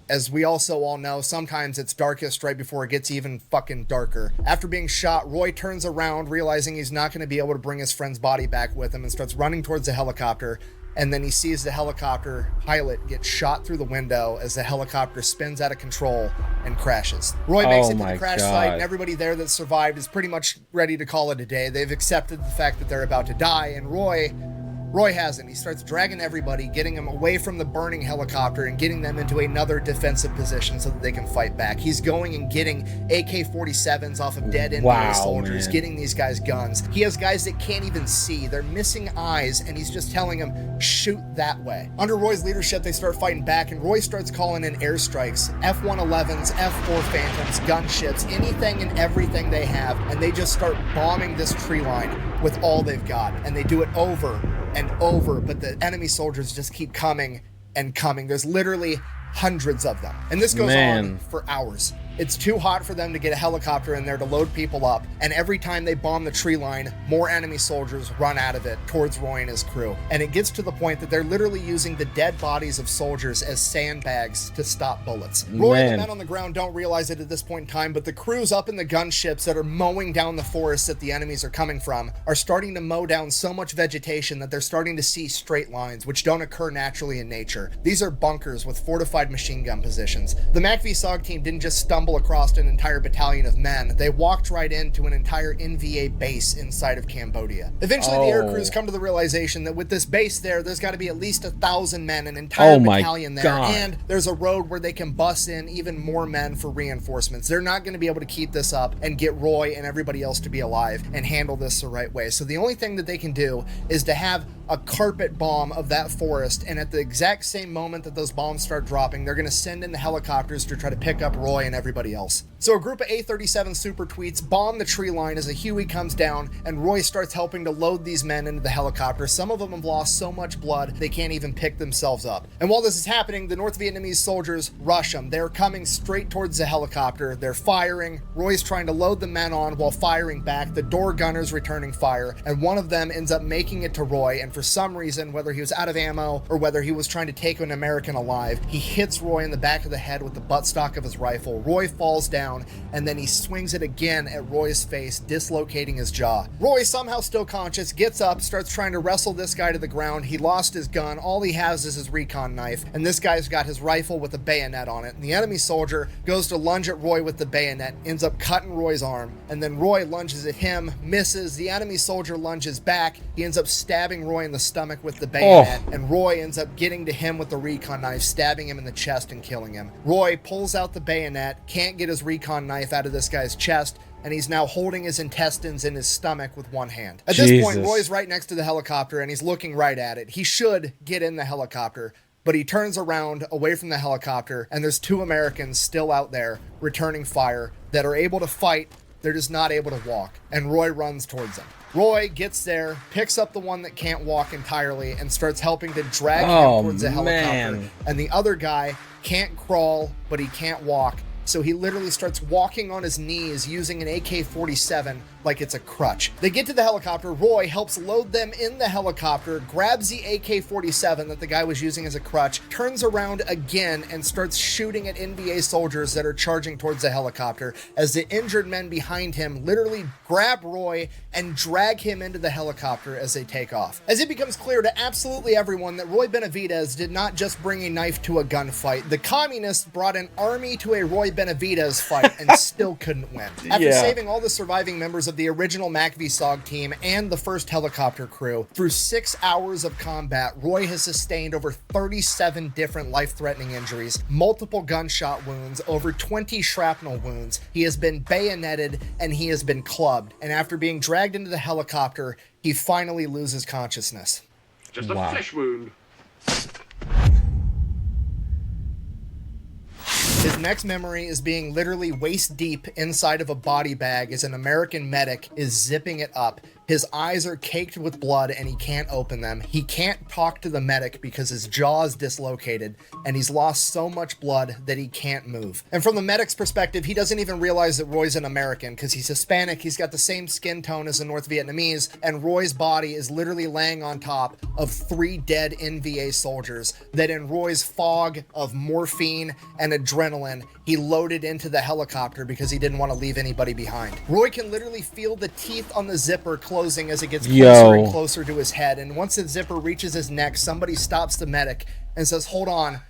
as we also all know, sometimes it's darkest right before it gets even fucking darker. After being shot, Roy turns around, realizing he's not going to be able to bring his friend's body back with him, and starts running towards the helicopter. And then he sees the helicopter pilot get shot through the window as the helicopter spins out of control and crashes. Roy makes it to the crash site, and everybody there that survived is pretty much ready to call it a day. They've accepted the fact that they're about to die, and Roy hasn't. He starts dragging everybody, getting them away from the burning helicopter and getting them into another defensive position so that they can fight back. He's going and getting AK-47s off of dead NVA soldiers, getting these guys guns. He has guys that can't even see. They're missing eyes, and he's just telling them, shoot that way. Under Roy's leadership, they start fighting back, and Roy starts calling in airstrikes, F-111s, F-4 Phantoms, gunships, anything and everything they have, and they just start bombing this tree line with all they've got, and they do it over and over, but the enemy soldiers just keep coming and coming. There's literally hundreds of them, and this goes on for hours. It's too hot for them to get a helicopter in there to load people up, and every time they bomb the tree line, more enemy soldiers run out of it towards Roy and his crew. And it gets to the point that they're literally using the dead bodies of soldiers as sandbags to stop bullets. Roy and the men on the ground don't realize it at this point in time, but the crews up in the gunships that are mowing down the forest that the enemies are coming from are starting to mow down so much vegetation that they're starting to see straight lines, which don't occur naturally in nature. These are bunkers with fortified machine gun positions. The MACV-SOG team didn't just stumble across an entire battalion of men. They walked right into an entire NVA base inside of Cambodia. Eventually, the air crews come to the realization that with this base there's got to be at least 1,000 men, an entire battalion there, and there's a road where they can bus in even more men for reinforcements. They're not going to be able to keep this up and get Roy and everybody else to be alive and handle this the right way. So the only thing that they can do is to have a carpet bomb of that forest, and at the exact same moment that those bombs start dropping, they're going to send in the helicopters to try to pick up Roy and everybody else. So a group of A-37 super tweets bomb the tree line as a Huey comes down, and Roy starts helping to load these men into the helicopter. Some of them have lost so much blood they can't even pick themselves up. And while this is happening, the North Vietnamese soldiers rush them. They're coming straight towards the helicopter. They're firing. Roy's trying to load the men on while firing back. The door gunner's returning fire, and one of them ends up making it to Roy, and for some reason, whether he was out of ammo or whether he was trying to take an American alive, he hits Roy in the back of the head with the buttstock of his rifle. Roy falls down, and then he swings it again at Roy's face, dislocating his jaw. Roy, somehow still conscious, gets up, starts trying to wrestle this guy to the ground. He lost his gun. All he has is his recon knife, and this guy's got his rifle with a bayonet on it. And the enemy soldier goes to lunge at Roy with the bayonet, ends up cutting Roy's arm, and then Roy lunges at him, misses. The enemy soldier lunges back. He ends up stabbing Roy in the stomach with the bayonet, and Roy ends up getting to him with the recon knife, stabbing him in the chest and killing him. Roy pulls out the bayonet, can't get his recon knife out of this guy's chest, and he's now holding his intestines in his stomach with one hand. At this point, Roy's right next to the helicopter, and he's looking right at it. He should get in the helicopter, but he turns around away from the helicopter, and there's two Americans still out there returning fire that are able to fight. They're just not able to walk, and Roy runs towards them. Roy gets there, picks up the one that can't walk entirely, and starts helping to drag him towards the helicopter. And the other guy can't crawl, but he can't walk. So he literally starts walking on his knees using an AK-47 like it's a crutch. They get to the helicopter. Roy helps load them in the helicopter, grabs the AK-47 that the guy was using as a crutch, turns around again and starts shooting at NVA soldiers that are charging towards the helicopter as the injured men behind him literally grab Roy and drag him into the helicopter as they take off. As it becomes clear to absolutely everyone that Roy Benavidez did not just bring a knife to a gunfight, the communists brought an army to a Roy Benavidez fight and still couldn't win. After saving all the surviving members of the original MACV-SOG team and the first helicopter crew, through 6 hours of combat, Roy has sustained over 37 different life-threatening injuries, multiple gunshot wounds, over 20 shrapnel wounds. He has been bayoneted and he has been clubbed. And after being dragged into the helicopter, he finally loses consciousness. Just a flesh wound. His next memory is being literally waist deep inside of a body bag as an American medic is zipping it up. His eyes are caked with blood and he can't open them. He can't talk to the medic because his jaw is dislocated and he's lost so much blood that he can't move. And from the medic's perspective, he doesn't even realize that Roy's an American because he's Hispanic, he's got the same skin tone as the North Vietnamese, and Roy's body is literally laying on top of 3 dead NVA soldiers that in Roy's fog of morphine and adrenaline, he loaded into the helicopter because he didn't want to leave anybody behind. Roy can literally feel the teeth on the zipper closing as it gets closer and closer to his head. And once the zipper reaches his neck, somebody stops the medic and says, "Hold on,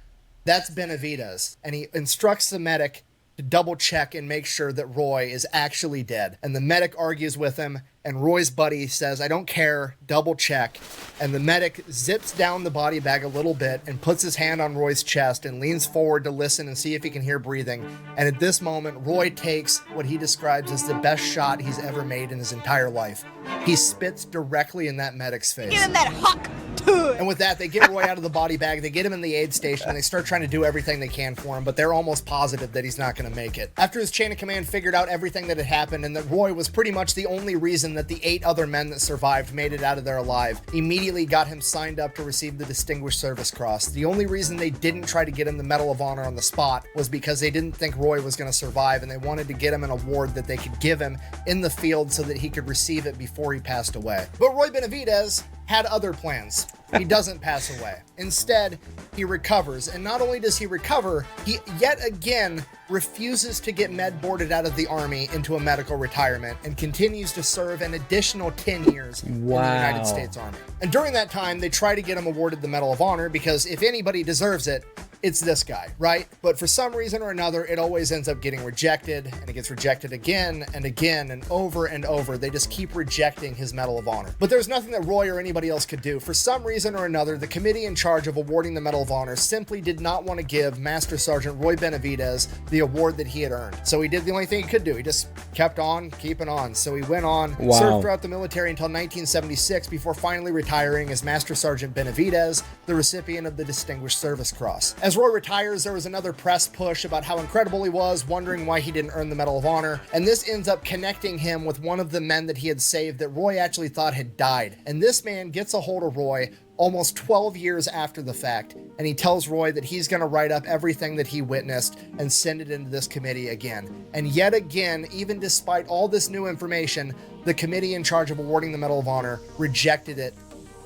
that's Benavidez." And he instructs the medic to double check and make sure that Roy is actually dead. And the medic argues with him, and Roy's buddy says, "I don't care, double check." And the medic zips down the body bag a little bit and puts his hand on Roy's chest and leans forward to listen and see if he can hear breathing. And at this moment, Roy takes what he describes as the best shot he's ever made in his entire life. He spits directly in that medic's face. Give him that hawk. And with that, they get Roy out of the body bag, they get him in the aid station, and they start trying to do everything they can for him, but they're almost positive that he's not going to make it. After his chain of command figured out everything that had happened and that Roy was pretty much the only reason that the 8 other men that survived made it out of there alive, immediately got him signed up to receive the Distinguished Service Cross. The only reason they didn't try to get him the Medal of Honor on the spot was because they didn't think Roy was going to survive, and they wanted to get him an award that they could give him in the field so that he could receive it before he passed away. But Roy Benavidez had other plans. He doesn't pass away. Instead, he recovers. And not only does he recover, he yet again refuses to get med boarded out of the Army into a medical retirement and continues to serve an additional 10 years in the United States Army. And during that time, they try to get him awarded the Medal of Honor because if anybody deserves it, it's this guy, right? But for some reason or another, it always ends up getting rejected, and it gets rejected again and again and over. They just keep rejecting his Medal of Honor. But there's nothing that Roy or anybody else could do. For some reason or another, the committee in charge of awarding the Medal of Honor simply did not want to give Master Sergeant Roy Benavidez the award that he had earned. So he did the only thing he could do. He just kept on keeping on. So he went on, served throughout the military until 1976 before finally retiring as Master Sergeant Benavidez, the recipient of the Distinguished Service Cross. As Roy retires, there was another press push about how incredible he was, wondering why he didn't earn the Medal of Honor, and this ends up connecting him with one of the men that he had saved that Roy actually thought had died. And this man gets a hold of Roy almost 12 years after the fact, and he tells Roy that he's going to write up everything that he witnessed and send it into this committee again. And yet again, even despite all this new information, the committee in charge of awarding the Medal of Honor rejected it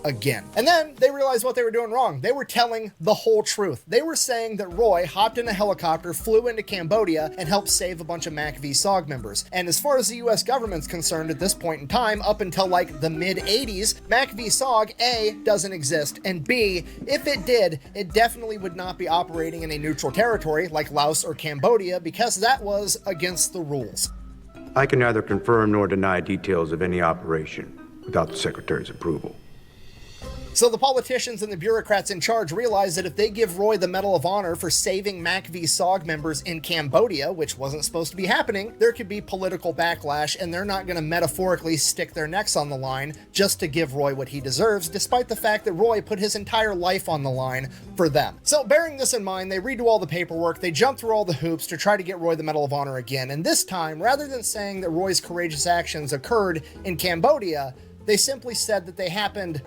again. And then they realized what they were doing wrong. They were telling the whole truth. They were saying that Roy hopped in a helicopter, flew into Cambodia, and helped save a bunch of MACV-SOG members. And as far as the US government's concerned at this point in time, up until like the mid-80s, MACV-SOG, A, doesn't exist, and B, if it did, it definitely would not be operating in a neutral territory like Laos or Cambodia, because that was against the rules. I can neither confirm nor deny details of any operation without the Secretary's approval. So the politicians and the bureaucrats in charge realize that if they give Roy the Medal of Honor for saving MACV-SOG members in Cambodia, which wasn't supposed to be happening, there could be political backlash, and they're not going to metaphorically stick their necks on the line just to give Roy what he deserves, despite the fact that Roy put his entire life on the line for them. So bearing this in mind, they redo all the paperwork, they jump through all the hoops to try to get Roy the Medal of Honor again, and this time, rather than saying that Roy's courageous actions occurred in Cambodia, they simply said that they happened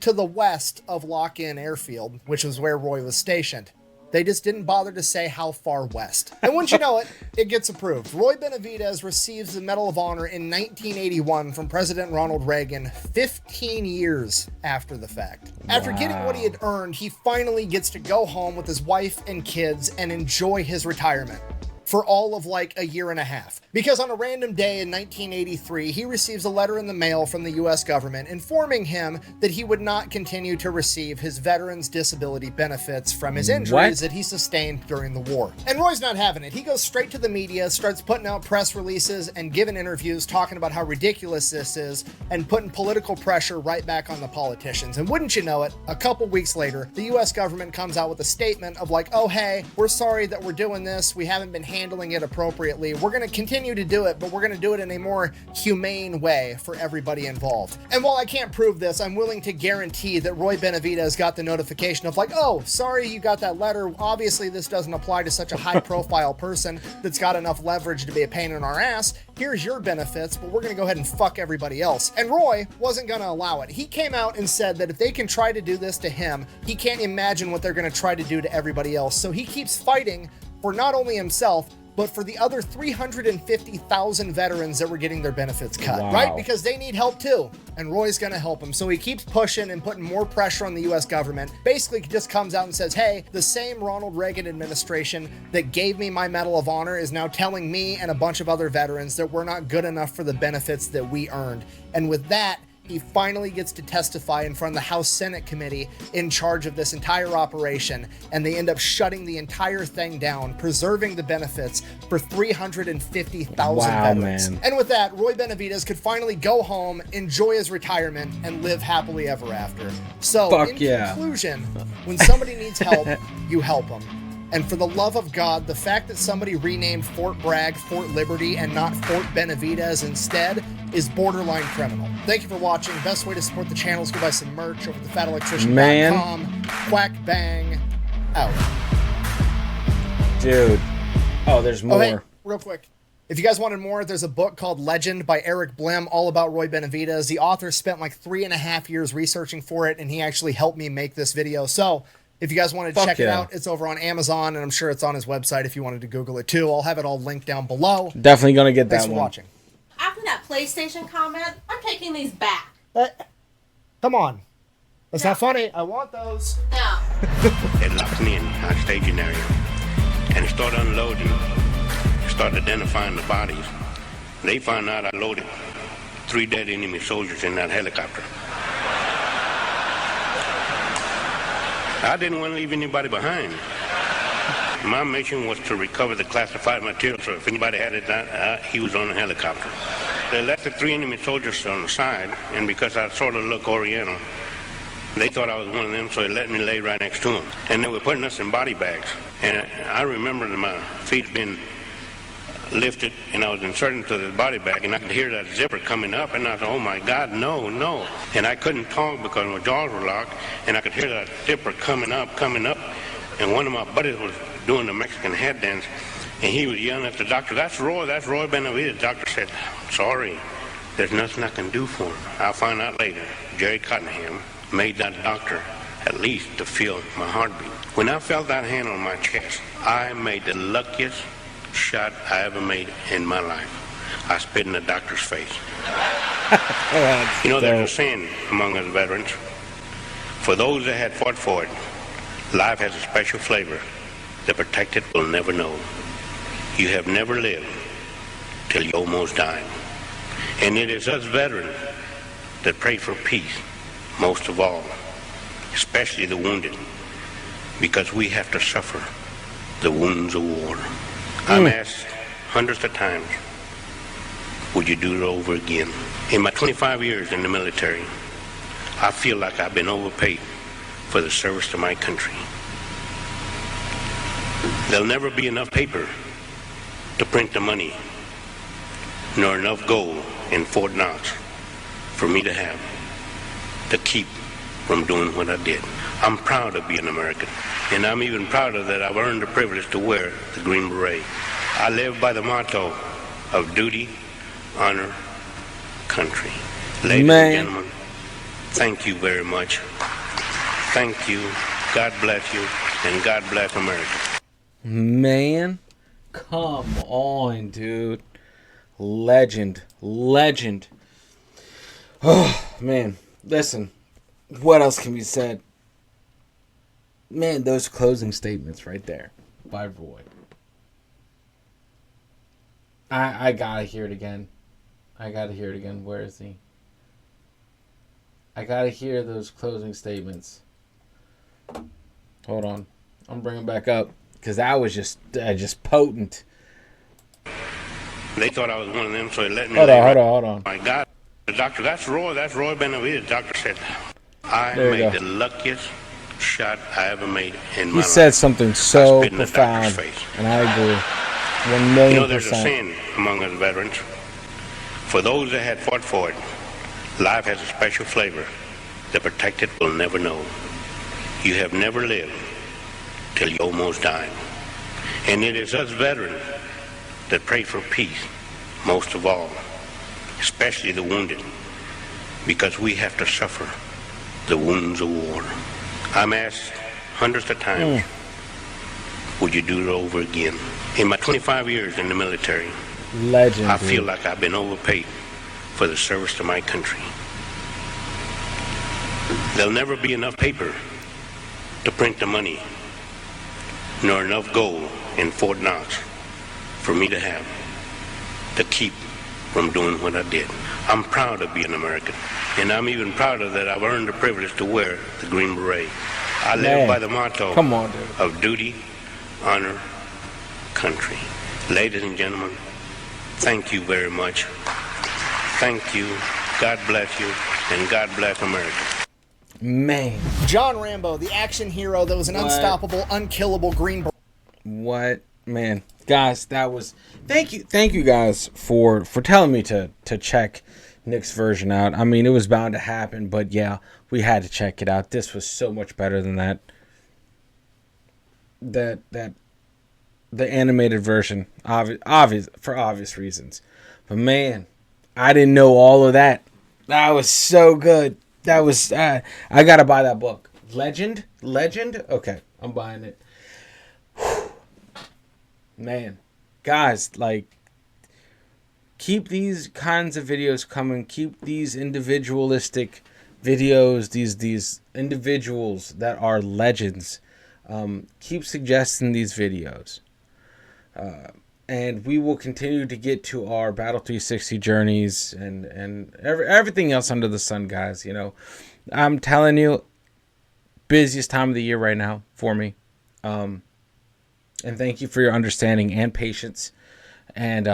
to the west of Lock-In Airfield, which was where Roy was stationed. They just didn't bother to say how far west. And once you know it, it gets approved. Roy Benavidez receives the Medal of Honor in 1981 from President Ronald Reagan, 15 years after the fact. After getting what he had earned, he finally gets to go home with his wife and kids and enjoy his retirement for all of like a year and a half. Because on a random day in 1983, he receives a letter in the mail from the US government informing him that he would not continue to receive his veterans disability benefits from his injuries that he sustained during the war. And Roy's not having it. He goes straight to the media, starts putting out press releases and giving interviews talking about how ridiculous this is and putting political pressure right back on the politicians. And wouldn't you know it, a couple weeks later, the US government comes out with a statement of like, oh hey, we're sorry that we're doing this. We haven't been handling it appropriately. We're going to continue to do it, but we're going to do it in a more humane way for everybody involved. And while I can't prove this, I'm willing to guarantee that Roy Benavidez got the notification of like, oh, sorry you got that letter. Obviously this doesn't apply to such a high profile person that's got enough leverage to be a pain in our ass. Here's your benefits, but we're going to go ahead and fuck everybody else. And Roy wasn't going to allow it. He came out and said that if they can try to do this to him, he can't imagine what they're going to try to do to everybody else. So he keeps fighting for not only himself, but for the other 350,000 veterans that were getting their benefits cut, right? Because they need help too, and Roy's gonna help them. So he keeps pushing and putting more pressure on the US government. Basically just comes out and says, hey, the same Ronald Reagan administration that gave me my Medal of Honor is now telling me and a bunch of other veterans that we're not good enough for the benefits that we earned. And with that, he finally gets to testify in front of the House Senate committee in charge of this entire operation, and they end up shutting the entire thing down, preserving the benefits for 350,000 veterans. Man. And with that, Roy Benavidez could finally go home, enjoy his retirement, and live happily ever after. So, conclusion, when somebody needs help, you help them. And for the love of God, the fact that somebody renamed Fort Bragg Fort Liberty and not Fort Benavidez instead is borderline criminal. Thank you for watching. Best way to support the channel is go buy some merch over at thefatelectrician.com. Quack bang out. Dude. Oh, there's more. Oh, hey, real quick. If you guys wanted more, there's a book called Legend by Eric Blim, all about Roy Benavidez. The author spent like 3.5 years researching for it, and he actually helped me make this video. So if you guys wanted to check it out, it's over on Amazon, and I'm sure it's on his website if you wanted to Google it too. I'll have it all linked down below. Definitely going to get that one. Thanks for watching. After that PlayStation comment, I'm taking these back. Come on. That's not funny. I want those. No. They locked me in our staging area and started unloading, started identifying the bodies. They found out I loaded 3 dead enemy soldiers in that helicopter. I didn't want to leave anybody behind. My mission was to recover the classified material, so if anybody had it, he was on a helicopter. They left the 3 enemy soldiers on the side, and because I sort of look Oriental, they thought I was one of them, so they let me lay right next to them. And they were putting us in body bags. And I remember that my feet being lifted, and I was inserted into the body bag, and I could hear that zipper coming up, and I thought, oh my God, no, no. And I couldn't talk because my jaws were locked, and I could hear that zipper coming up, and one of my buddies was doing the Mexican head dance, and he was yelling at the doctor, that's Roy Benavidez. The doctor said, sorry, there's nothing I can do for him. I'll find out later. Jerry Cottenham made that doctor at least to feel my heartbeat. When I felt that hand on my chest, I made the luckiest shot I ever made in my life. I spit in the doctor's face. You know, there's a saying among us veterans, for those that had fought for it, life has a special flavor. The protected will never know. You have never lived till you almost died. And it is us veterans that pray for peace most of all, especially the wounded, because we have to suffer the wounds of war. I'm asked hundreds of times, would you do it over again? In my 25 years in the military, I feel like I've been overpaid for the service to my country. There'll never be enough paper to print the money, nor enough gold in Fort Knox for me to have to keep from doing what I did. I'm proud to be an American, and I'm even prouder that I've earned the privilege to wear the Green Beret. I live by the motto of duty, honor, country. Ladies and gentlemen, thank you very much. Thank you. God bless you, and God bless America. Man, come on, dude. Legend. Oh, man. Listen, what else can be said? Man, those closing statements right there by Roy. I gotta hear it again. Where is he? I gotta hear those closing statements. Hold on. I'm bringing back up because that was just potent. They thought I was one of them, so they let me. Hold on. My God, the doctor, that's Roy Benavidez. The doctor said, I made the luckiest shot I ever made in my life. He said something so profound, and I agree. 1,000,000%. You know, there's a saying among us veterans, for those that had fought for it, life has a special flavor. The protected will never know. You have never lived till you almost died. And it is us veterans that pray for peace most of all, especially the wounded, because we have to suffer the wounds of war. I'm asked hundreds of times, would you do it over again? In my 25 years in the military, I feel like I've been overpaid for the service to my country. There'll never be enough paper to print the money, nor enough gold in Fort Knox for me to have to keep from doing what I did. I'm proud to be an American, and I'm even prouder that I've earned the privilege to wear the Green Beret. I live by the motto of duty, honor, country. Ladies and gentlemen, thank you very much. Thank you. God bless you, and God bless America. Man. John Rambo, the action hero that was an unstoppable, unkillable Green Beret. What? Man. Guys, that was... Thank you guys for telling me to check Nick's version out. I mean, it was bound to happen, but yeah, we had to check it out. This was so much better than that. The animated version, obvious for obvious reasons. But man, I didn't know all of that. That was so good. That was I gotta buy that book. Legend. Okay, I'm buying it. Whew. Man, guys, like, keep these kinds of videos coming. Keep these individualistic videos. These individuals that are legends. Keep suggesting these videos. And we will continue to get to our Battle 360 journeys and everything else under the sun, guys. You know, I'm telling you, busiest time of the year right now for me. And thank you for your understanding and patience and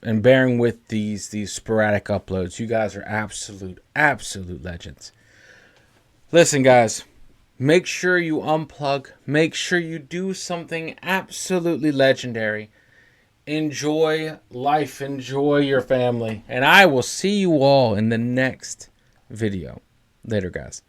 bearing with these sporadic uploads. You guys are absolute legends. Listen, guys, make sure you unplug. Make sure you do something absolutely legendary. Enjoy life. Enjoy your family. And I will see you all in the next video. Later, guys.